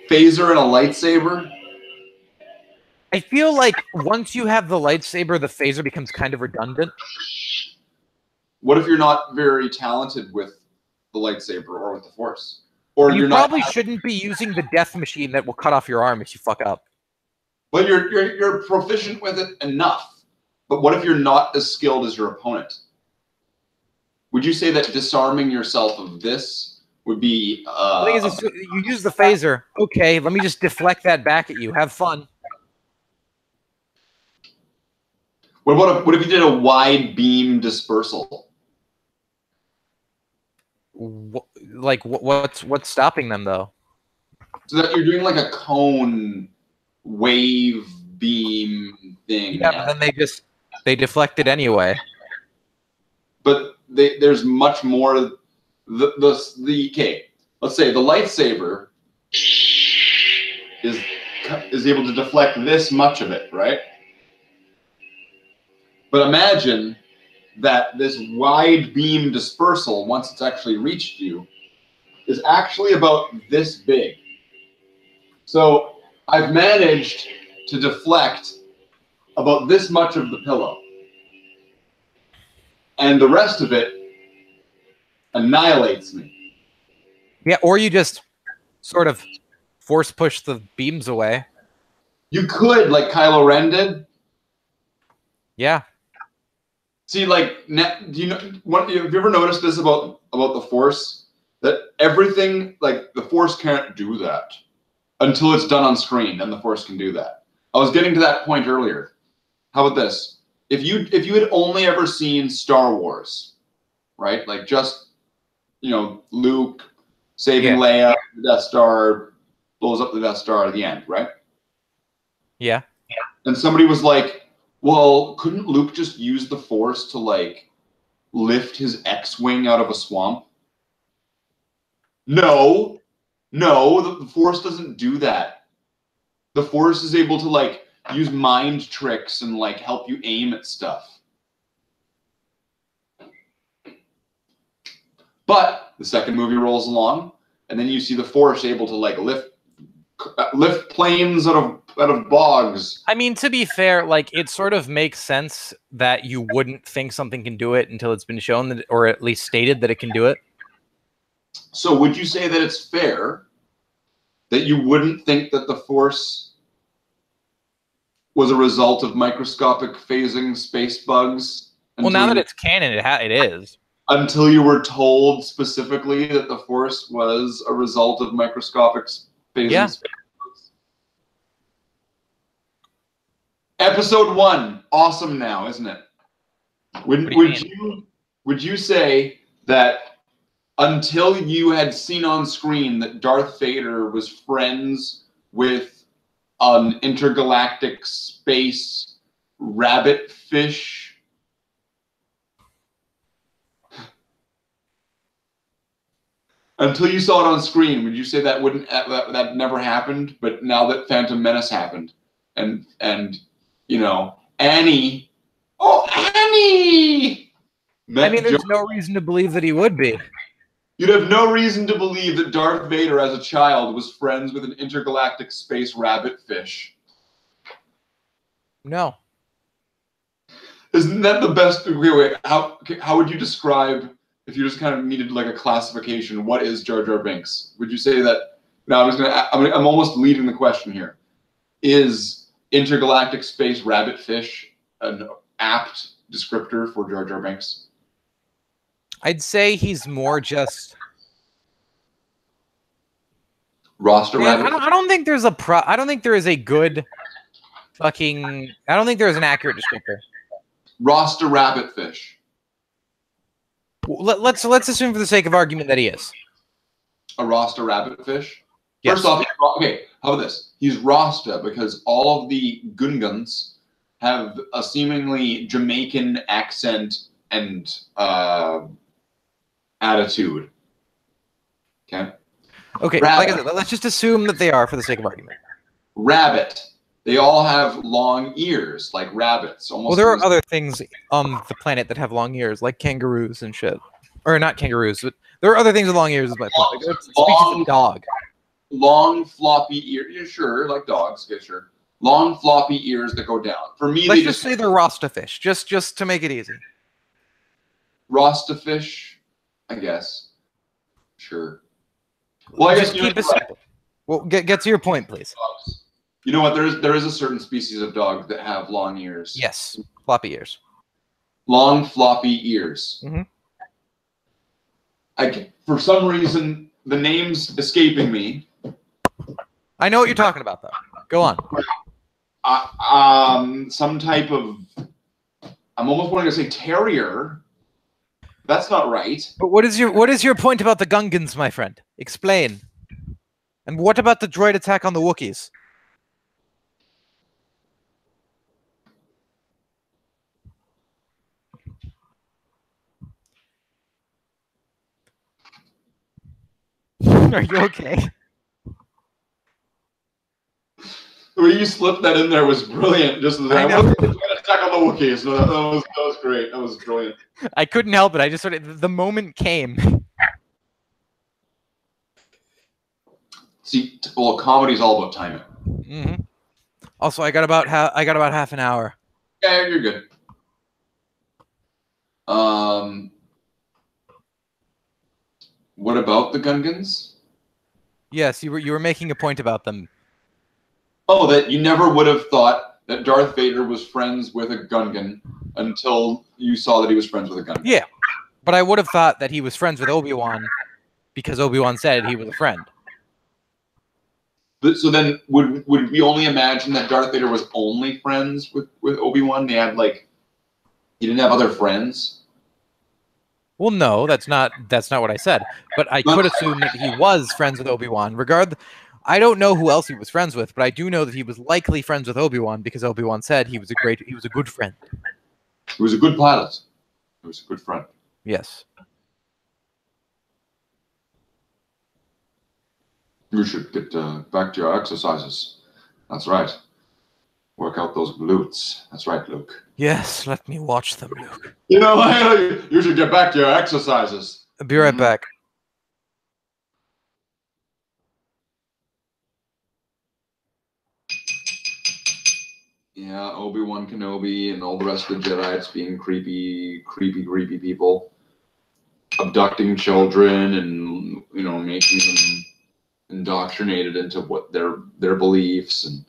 Phaser and a lightsaber? I feel like once you have the lightsaber, the phaser becomes kind of redundant. What if you're not very talented with the lightsaber or with the Force? Or you probably shouldn't be using the death machine that will cut off your arm if you fuck up. But you're proficient with it enough. But what if you're not as skilled as your opponent? Would you say that disarming yourself of this would be... the thing is, you use the phaser. Okay, let me just deflect that back at you. Have fun. What if you did a wide beam dispersal? What's stopping them though? So that you're doing like a cone wave beam thing. Yeah, but then they deflect it anyway. But there's much more. Okay, let's say the lightsaber is able to deflect this much of it, right? But imagine that this wide beam dispersal, once it's actually reached you, is actually about this big. So I've managed to deflect about this much of the pillow. And the rest of it annihilates me. Yeah, or you just sort of force push the beams away. You could, like Kylo Ren did. Yeah. See, like, do you know? Have you ever noticed this about the Force? That everything, like, the Force can't do that until it's done on screen. Then the Force can do that. I was getting to that point earlier. How about this? If you had only ever seen Star Wars, right? Like just, Luke saving Leia, the Death Star, blows up the Death Star at the end, right? Yeah. And somebody was like, well, couldn't Luke just use the Force to, like, lift his X-Wing out of a swamp? No, the Force doesn't do that. The Force is able to, like, use mind tricks and, like, help you aim at stuff. But the second movie rolls along, and then you see the Force able to, like, lift planes out of bogs. I mean, to be fair, like, it sort of makes sense that you wouldn't think something can do it until it's been shown that, or at least stated that it can do it. So would you say that it's fair that you wouldn't think that the Force was a result of microscopic phasing space bugs? Well, now that it's canon, it is. Until you were told specifically that the Force was a result of microscopic phasing space bugs. Episode 1, awesome now, isn't it? Would you say that until you had seen on screen that Darth Vader was friends with an intergalactic space rabbit fish? Until you saw it on screen, would you say that that never happened? But now that Phantom Menace happened, and Annie, Annie! I mean, there's no reason to believe that he would be. You'd have no reason to believe that Darth Vader, as a child, was friends with an intergalactic space rabbit fish. No. Isn't that the best? Wait. How would you describe, if you just kind of needed like a classification, what is Jar Jar Binks? Would you say that? No, I'm almost leading the question here. Is intergalactic space rabbit fish an apt descriptor for Jar Jar Binks? I'd say he's more just roster rabbit. I don't think there's I don't think there is a good fucking. I don't think there is an accurate descriptor. Roster rabbit fish. Let's assume for the sake of argument that he is a Rasta rabbit fish. Yes. First off, okay. How about this? He's Rasta because all of the Gungans have a seemingly Jamaican accent and attitude. Okay. Okay. Like I said, let's just assume that they are for the sake of argument. Rabbit. They all have long ears, like rabbits. Almost. Well, there are other things on the planet that have long ears, like kangaroos and shit. Or not kangaroos, but there are other things with long ears. Is my point. Like, species of dog. Long floppy ears. Yeah, sure, like dogs. Yeah, sure. Long floppy ears that go down. For me, let's just say they're Rasta fish, just to make it easy. Rasta fish, I guess. Sure. Well, I guess keep it simple. Well, get to your point, please. You know what? There is a certain species of dog that have long ears. Yes, floppy ears. Long floppy ears. Mm-hmm. For some reason, the name's escaping me. I know what you're talking about, though. Go on. Some type of. I'm almost wanting to say terrier. That's not right. But what is your point about the Gungans, my friend? Explain. And what about the droid attack on the Wookiees? Are you okay? The way you slipped that in there was brilliant. Just as I know. Attack on the Wookiees. No, that was great. That was brilliant. I couldn't help it. I just sort of the moment came. See, well, comedy's all about timing. Mm-hmm. Also, I got about half an hour. Yeah, you're good. What about the Gungans? Yes, you were making a point about them. Oh, that you never would have thought that Darth Vader was friends with a Gungan until you saw that he was friends with a Gungan. Yeah, but I would have thought that he was friends with Obi-Wan because Obi-Wan said he was a friend. But, so then, would we only imagine that Darth Vader was only friends with Obi-Wan? They had he didn't have other friends. Well, no, that's not what I said. But I could assume that he was friends with Obi-Wan. I don't know who else he was friends with, but I do know that he was likely friends with Obi-Wan because Obi-Wan said he was a good friend. He was a good pilot. He was a good friend. Yes. You should get back to your exercises. That's right. Work out those glutes. That's right, Luke. Yes, let me watch them, Luke. You know, you should get back to your exercises. I'll be right back. Yeah, Obi-Wan Kenobi and all the rest of the Jedi's being creepy people. Abducting children and, making them indoctrinated into what their beliefs and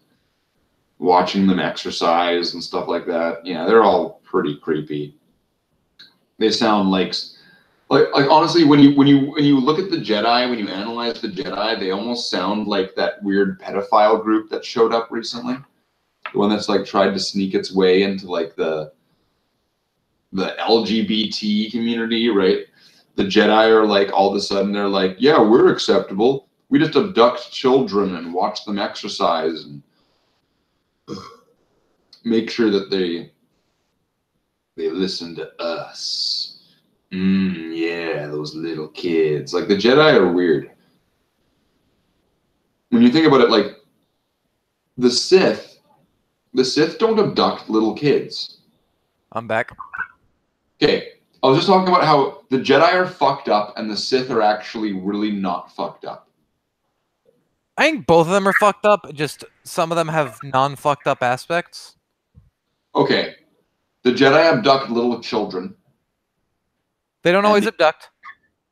watching them exercise and stuff like that. Yeah, they're all pretty creepy. They sound like honestly, when you look at the Jedi, when you analyze the Jedi, they almost sound like that weird pedophile group that showed up recently. The one that's tried to sneak its way into the LGBT community, right? The Jedi are all of a sudden they're like, yeah, we're acceptable. We just abduct children and watch them exercise and make sure that they listen to us. Yeah, those little kids. The Jedi are weird. When you think about it, the Sith don't abduct little kids. I'm back. Okay, I was just talking about how the Jedi are fucked up and the Sith are actually really not fucked up. I think both of them are fucked up. Just some of them have non-fucked up aspects. Okay, the Jedi abduct little children. They don't always abduct.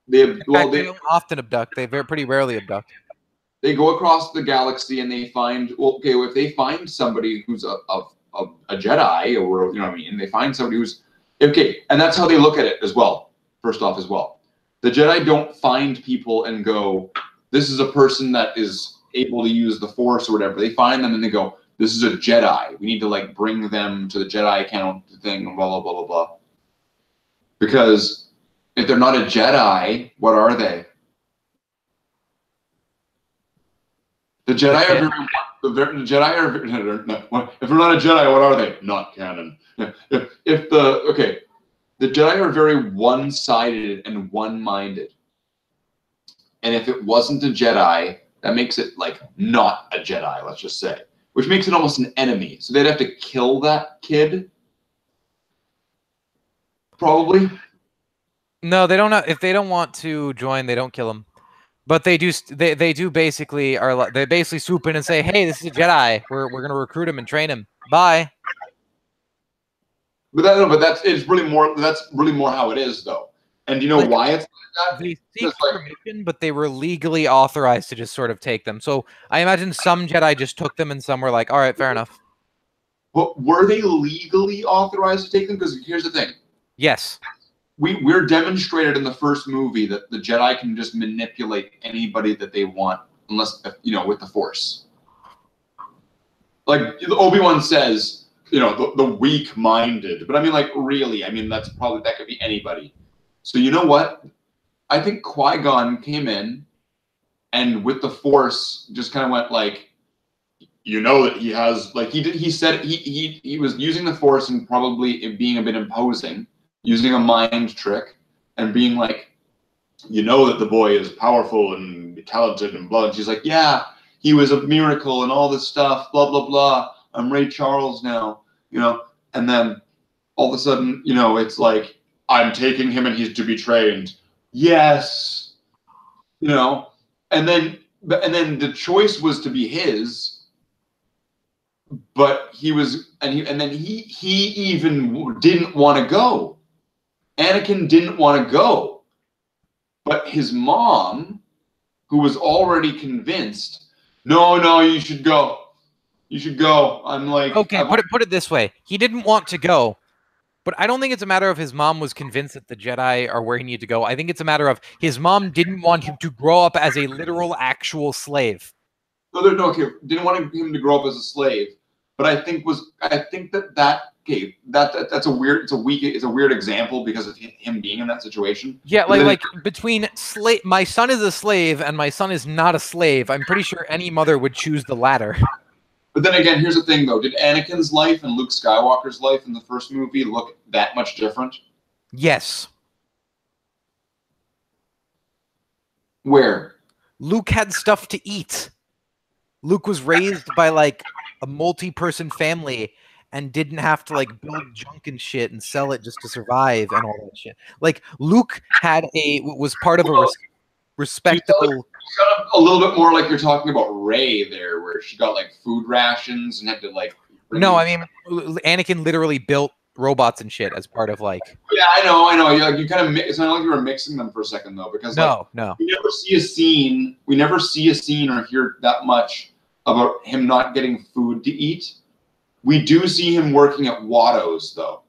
They don't often abduct. They pretty rarely abduct. They go across the galaxy and they find if they find somebody who's a Jedi, or you know what I mean, they find somebody who's okay, and that's how they look at it as well. First off, as well, the Jedi don't find people and go, "This is a person that is able to use the Force" or whatever. They find them and they go, "This is a Jedi. We need to bring them to the Jedi count thing." Blah blah blah blah blah. Because if they're not a Jedi, what are they? The Jedi are very, the Jedi are if they're not a Jedi, what are they? Not canon. The Jedi are very one-sided and one-minded. And if it wasn't a Jedi, that makes it not a Jedi, let's just say, which makes it almost an enemy. So they'd have to kill that kid, probably. No, they don't. If they don't want to join, they don't kill him. But they do. They do basically they basically swoop in and say, "Hey, this is a Jedi. We're gonna recruit him and train him. Bye." That's really more how it is, though. And you know why it's like that? They seek permission, but they were legally authorized to just sort of take them. So I imagine some Jedi just took them, and some were like, "All right, fair enough." But were they legally authorized to take them? Because here's the thing. Yes. We're demonstrated in the first movie that the Jedi can just manipulate anybody that they want, unless with the Force. Obi-Wan says, the weak-minded, but I mean, really, I mean that could be anybody. So you know what? I think Qui-Gon came in, and with the Force, just kind of went that he has he said he was using the Force and probably being a bit imposing. Using a mind trick and being that the boy is powerful and talented and blah. And she's like, yeah, he was a miracle and all this stuff, blah, blah, blah. I'm Ray Charles now, And then all of a sudden, it's I'm taking him and he's to be trained. Yes. And then and then the choice was to be his, but he even didn't want to go. Anakin didn't want to go, but his mom, who was already convinced, no, you should go. You should go. I'm like, okay, put it this way. He didn't want to go, but I don't think it's a matter of his mom was convinced that the Jedi are where he needed to go. I think it's a matter of his mom didn't want him to grow up as a literal, actual slave. No, okay, didn't want him to grow up as a slave, but I think that's a weird example because of him being in that situation. Yeah, like between my son is a slave and my son is not a slave, I'm pretty sure any mother would choose the latter. But then again, here's the thing, though. Did Anakin's life and Luke Skywalker's life in the first movie look that much different? Yes. Where? Luke had stuff to eat. Luke was raised by, like, a multi-person family and didn't have to, like, build junk and shit and sell it just to survive and all that shit. Like, Luke was part of a respectable... Kind of a little bit more like you're talking about Rey there, where she got like food rations and had to like. No, I mean Anakin literally built robots and shit as part of like. Yeah, I know. You kind of. It's not like you were mixing them for a second though, because no. We never see a scene. We never see a scene or hear that much about him not getting food to eat. We do see him working at Watto's though.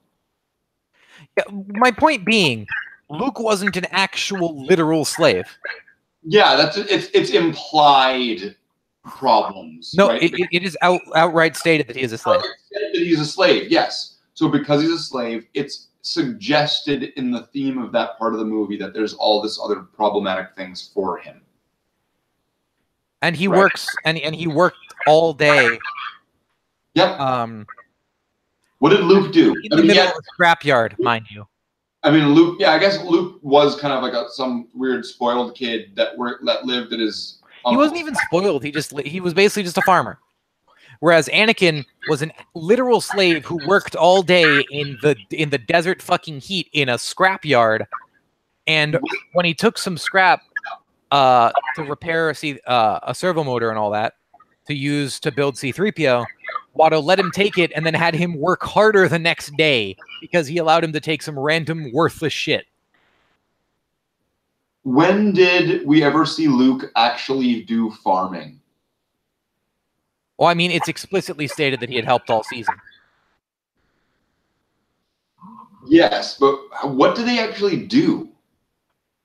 Yeah, my point being, Luke wasn't an actual literal slave. Yeah, it's implied problems. No, right? it is outright stated that he is a slave. That he's a slave, yes. So because he's a slave, it's suggested in the theme of that part of the movie that there's all this other problematic things for him. And he works, and he worked all day. Yep. What did Luke do? In the middle of a scrapyard, mind you. I mean, Luke. Yeah, I guess Luke was kind of like some weird spoiled kid that lived at his. He wasn't even spoiled. He was basically just a farmer. Whereas Anakin was a literal slave who worked all day in the desert fucking heat in a scrapyard, and when he took some scrap to repair a servo motor and all that to use to build C-3PO, Watto let him take it and then had him work harder the next day because he allowed him to take some random worthless shit. When did we ever see Luke actually do farming? Well, I mean, it's explicitly stated that he had helped all season. Yes, but what do they actually do?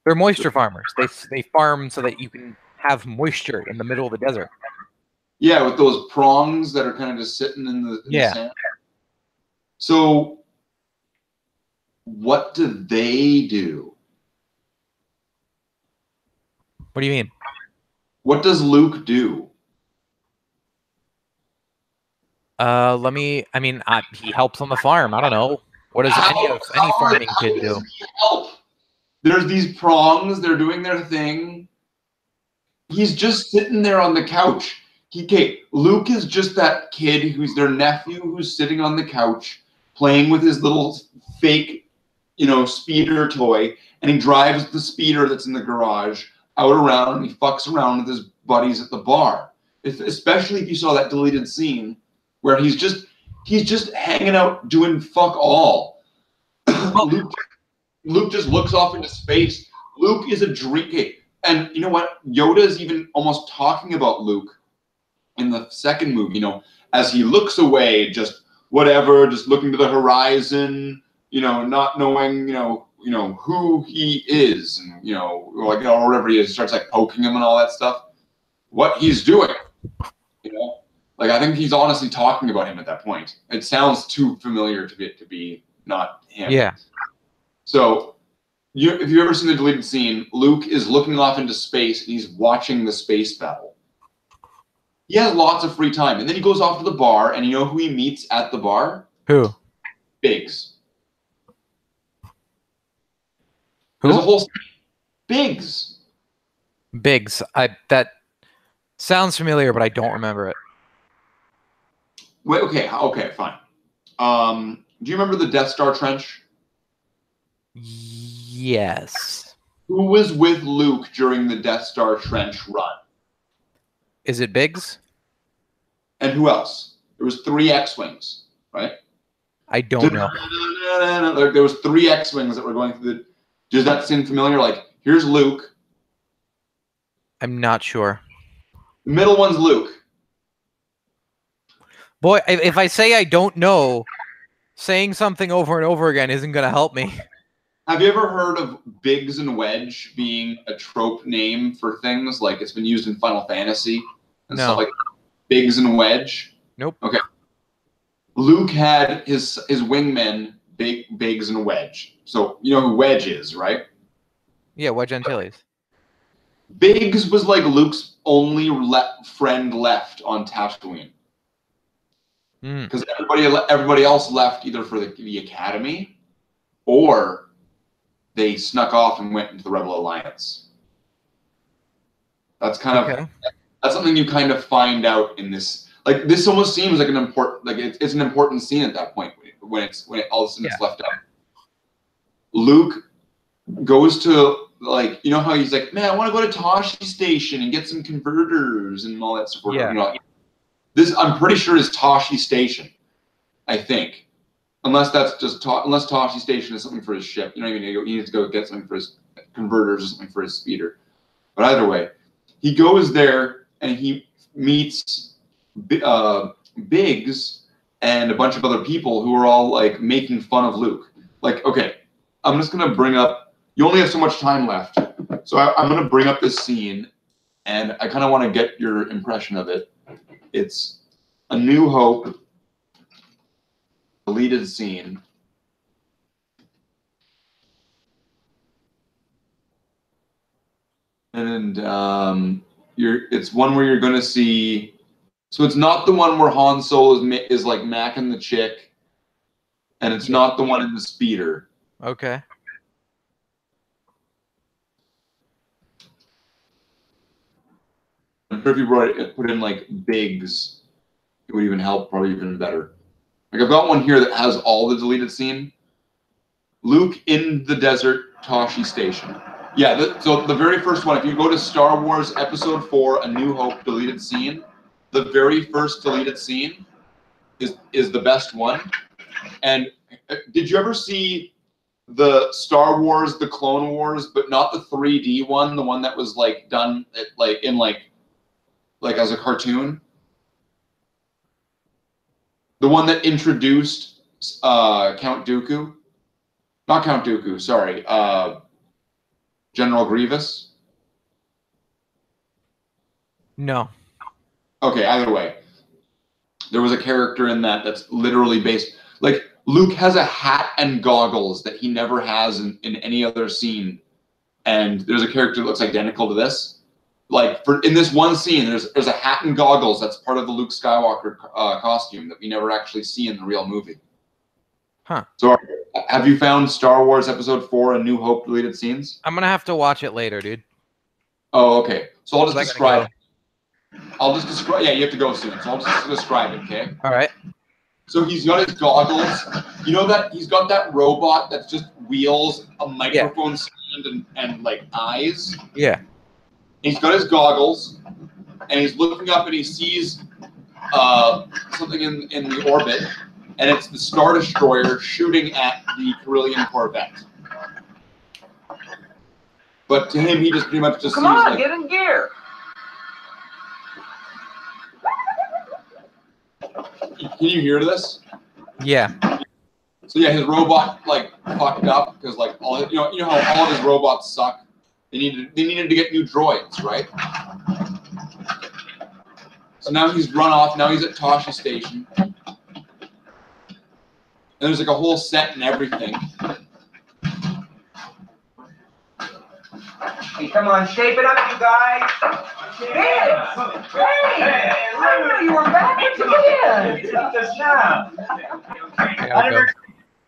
They're moisture farmers. They farm so that you can have moisture in the middle of the desert. Yeah, with those prongs that are kind of just sitting in the sand. So, what do they do? What do you mean? What does Luke do? He helps on the farm. I don't know. What does any farming kid do? Help? There's these prongs. They're doing their thing. He's just sitting there on the couch. Luke is just that kid who's their nephew who's sitting on the couch playing with his little fake, speeder toy, and he drives the speeder that's in the garage out around and he fucks around with his buddies at the bar. Especially if you saw that deleted scene where he's just hanging out doing fuck all. Luke just looks off into space. Luke is a dream. And you know what? Yoda is even almost talking about Luke in the second movie, as he looks away, just whatever, just looking to the horizon, not knowing, who he is, and or whatever he is, starts like poking him and all that stuff. What he's doing, I think he's honestly talking about him at that point. It sounds too familiar to be not him. Yeah. So, if you've ever seen the deleted scene, Luke is looking off into space and he's watching the space battle. He has lots of free time. And then he goes off to the bar, and you know who he meets at the bar? Who? Biggs. Who? There's a whole Biggs. Biggs. That sounds familiar, but I don't remember it. Wait, okay, fine. Do you remember the Death Star trench? Yes. Who was with Luke during the Death Star trench run? Is it Biggs? And who else? There was 3 X-Wings, right? I don't know. There was 3 X-Wings that were going through the... Does that seem familiar? Like, here's Luke. I'm not sure. The middle one's Luke. Boy, if I say I don't know, saying something over and over again isn't going to help me. Have you ever heard of Biggs and Wedge being a trope name for things? Like, it's been used in Final Fantasy and stuff like that. Biggs and Wedge? Nope. Okay. Luke had his wingmen, Biggs and Wedge. So, you know who Wedge is, right? Yeah, Wedge Antilles. Biggs was like Luke's only friend left on Tatooine. Because everybody else left either for the Academy or they snuck off and went into the Rebel Alliance. That's kind of that's something you kind of find out in this. Like, this almost seems like an important, like it's an important scene at that point when all of a sudden it's left out. Luke goes to, like, you know how he's like, man, I want to go to Toshi Station and get some converters and all that stuff. Yeah. You know, this, I'm pretty sure, is Toshi Station, I think. Unless that's just unless Toshi Station is something for his ship. You know what I mean? He needs to go get something for his converters or something for his speeder. But either way, he goes there and he meets Biggs and a bunch of other people who are all, like, making fun of Luke. Like, okay, I'm just going to bring up... You only have so much time left. So I'm going to bring up this scene, and I kind of want to get your impression of it. It's A New Hope, deleted scene. And it's one where you're going to see... So it's not the one where Han Solo is like macking the chick, and it's not the one in the speeder. Okay. I'm sure if you put in like Biggs, it would even help, probably even better. Like, I've got one here that has all the deleted scene. Luke in the desert, Toshi Station. Yeah, so the very first one, if you go to Star Wars Episode 4, A New Hope deleted scene, the very first deleted scene is the best one. And did you ever see the Star Wars, the Clone Wars, but not the 3D one, the one that was like done like as a cartoon? The one that introduced Count Dooku? Not Count Dooku, sorry. General Grievous? No. Okay, either way. There was a character in that that's literally based... Like, Luke has a hat and goggles that he never has in any other scene. And there's a character that looks identical to this. Like, in this one scene, there's a hat and goggles that's part of the Luke Skywalker costume that we never actually see in the real movie. Huh. So, have you found Star Wars Episode 4, A New Hope deleted scenes? I'm going to have to watch it later, dude. Oh, okay. So I'll just describe it. Go. Yeah, you have to go soon. So I'll just describe it, okay? All right. So he's got his goggles. You know that he's got that robot that's just wheels, a microphone stand, and like eyes? Yeah. He's got his goggles, and he's looking up and he sees something in the orbit, and it's the Star Destroyer shooting at the Carillion Corvette. But to him, he just pretty much just Come sees, on, like, get in gear. Can you hear this? Yeah. So yeah, his robot like fucked up because like you know how all of his robots suck. They needed to get new droids, right? So now he's run off. Now he's at Toshi Station, and there's like a whole set and everything. Hey, come on, shape it up, you guys. Vince! Hey! I didn't know you were back. What'd you get? Just now. I never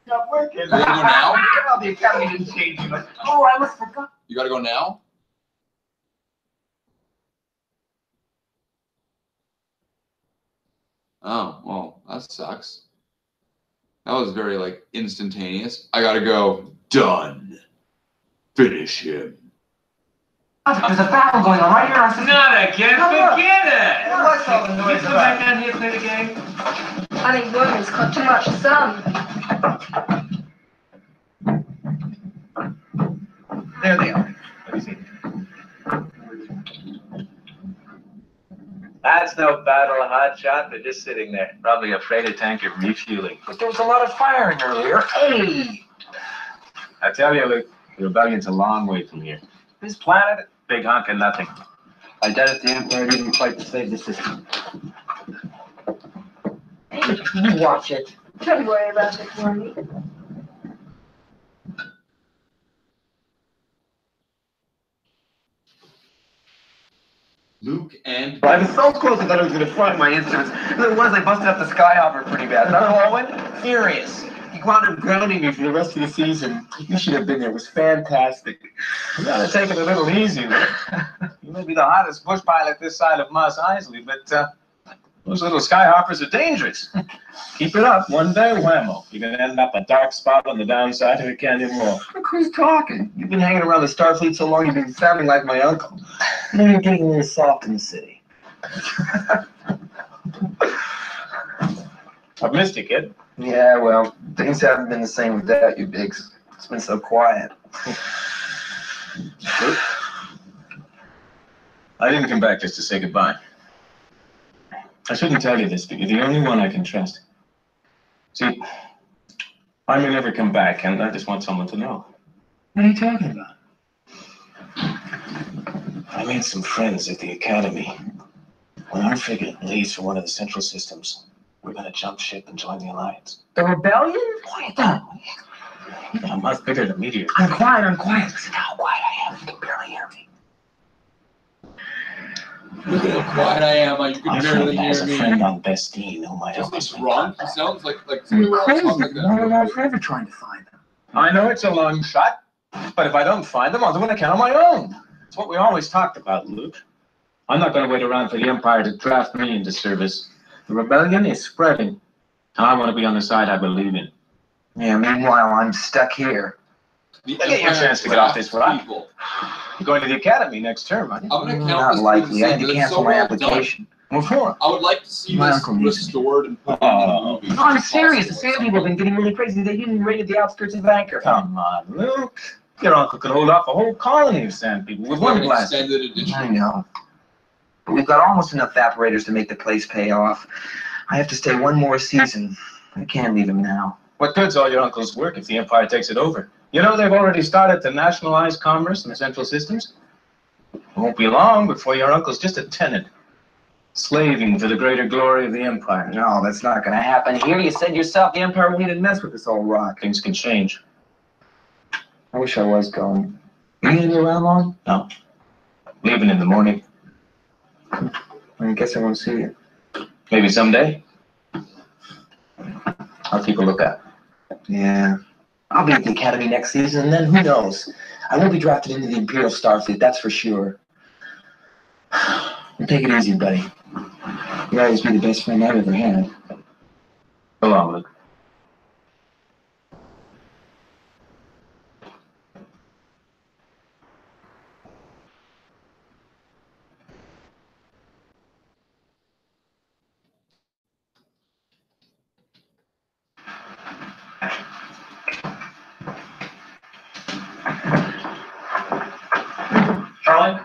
Not working. You gotta go now? Well, the academy didn't change you, but I almost forgot. You gotta go now? Oh, well, that sucks. That was very, like, instantaneous. I gotta go. Done. Finish him. There's a battle going on right here. Not again, forget it! What's all the noise about? Man here play the game? I think William's caught too much sun. There they are. Let me see. That's no battle, hotshot. They're just sitting there, probably afraid of tanker refueling. But there was a lot of firing earlier. Hey! I tell you, Luke, the rebellion's a long way from here. This planet, big hunk of nothing. I doubt if the Empire didn't fight to save the system. Hey, you watch it. Don't worry about it for me. Luke and I was so close I thought I was going to fry my instruments. As it was, I busted up the Skyhopper pretty bad. And Owen, furious. He wound up grounding me for the rest of the season. You should have been there. It was fantastic. You gotta take it a little easy, Luke. You may be the hottest bush pilot this side of Mos Eisley, but those little skyhoppers are dangerous. Keep it up, one day, whammo. You're gonna end up a dark spot on the downside of a canyon wall. Look who's talking. You've been hanging around the Starfleet so long, you've been sounding like my uncle. Now you're getting a little soft in the city. I've missed you, kid. Yeah, well, things haven't been the same without you, Biggs. It's been so quiet. I didn't come back just to say goodbye. I shouldn't tell you this, but you're the only one I can trust. See, I may never come back, and I just want someone to know. What are you talking about? I made some friends at the academy. When our frigate leaves for one of the central systems, we're gonna jump ship and join the Alliance. The rebellion? Quiet down. I'm much bigger than meteors. I'm quiet. Listen to how quiet I am. You can barely hear me. look at how quiet I am. You My can barely friend has hear a me. friend on Bestine who might help Isn't us this make wrong? He contact. sounds like You're somewhere else crazy. talk like You've been around that. forever trying to find them. I know it's a long shot, but if I don't find them, I'll do an account on my own. It's what we always talked about, Luke. I'm not going to wait around for the Empire to draft me into service. The rebellion is spreading, and I want to be on the side I believe in. Yeah, meanwhile, I'm stuck here. The I'll get you a Empire chance to get off this drafts rock. people. You're going to the academy next term, aren't you? I'm gonna count Not this likely. I had to because it's cancel so my well done. application. What for? I would like to see My this uncle needs it. restored and put into the movie. No, I'm serious. The sand people have been getting really crazy. They even raided the outskirts of Anchor. Come on, Luke. Your uncle could hold off a whole colony of sand people with one An blast. extended edition. I know. But we've got almost enough evaporators to make the place pay off. I have to stay one more season. I can't leave him now. What good's all your uncle's work if the Empire takes it over? You know they've already started to nationalize commerce in the central systems? It won't be long before your uncle's just a tenant, slaving for the greater glory of the Empire. No, that's not going to happen. Here you said yourself the Empire won't even mess with this old rock. Things can change. I wish I was going. Are you going to be around long? No. Leaving in the morning. I guess I won't see you. Maybe someday. I'll keep a lookout. Yeah. I'll be at the Academy next season, and then who knows? I won't be drafted into the Imperial Starfleet, that's for sure. Take it easy, buddy. You'll always be the best friend I've ever had. So long, Luke. Charlie?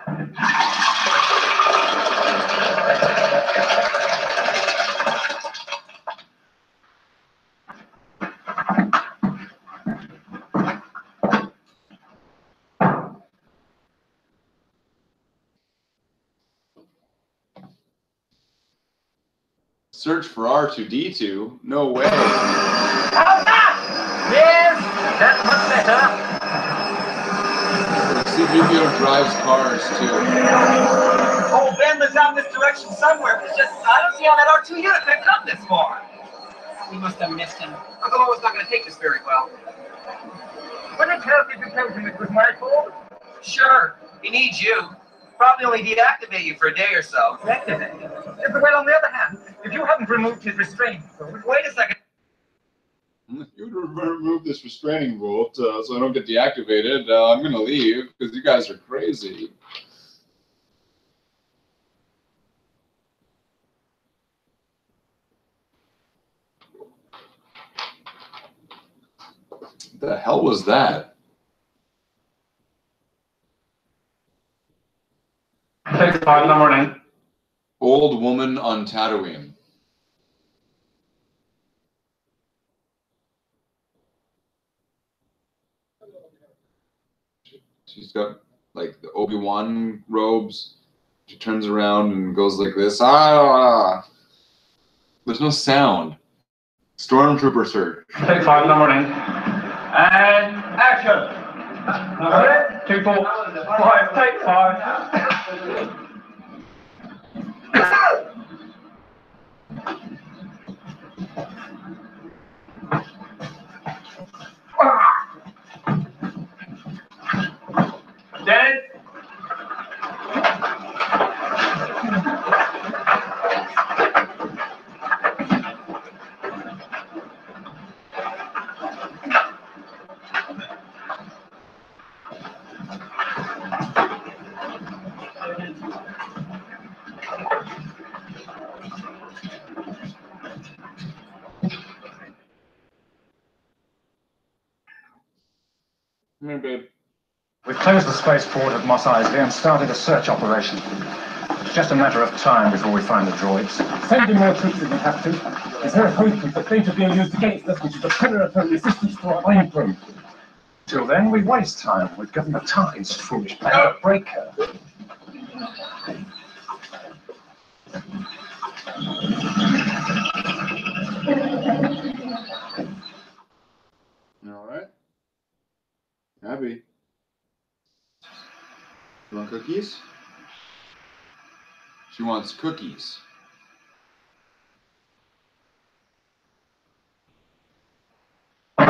Search for R2D2? No way. How's that? Yes, that much better. C-3PO drives cars too. Oh, Ben was out this direction somewhere. It's just, I don't see how that R2 unit could come this far. We must have missed him. Uncle Owen's not going to take this very well. Wouldn't it help if you told him it was my fault? Sure. He needs you. Probably only deactivate you for a day or so. Deactivate? Well, on the other hand, if you haven't removed his restraining bolt... Wait a second. You would remove this restraining bolt so I don't get deactivated. I'm going to leave because you guys are crazy. The hell was that? Take 5, number 9. Old woman on Tatooine. She's got like the Obi-Wan robes. She turns around and goes like this. Ah! There's no sound. Stormtrooper search. Take 5, number 9. And action! 2, 4, 5, take 5. Dead. Come here, babe. We've closed the spaceport at Mos Eisley and started a search operation. It's just a matter of time before we find the droids. Send in more troops if you have to. Is there a hope that the data being used against us, which is a predator resistance to our flamethrower? Till then, we waste time with Governor Tarkin's foolish plan to break her. All right. Abby. You want cookies? She wants cookies. All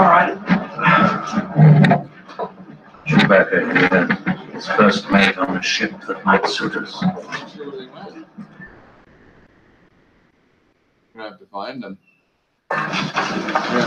right. Chewbacca here. His first mate on a ship that might suit us. I'm not sure where they went. We're gonna have to find them. We're gonna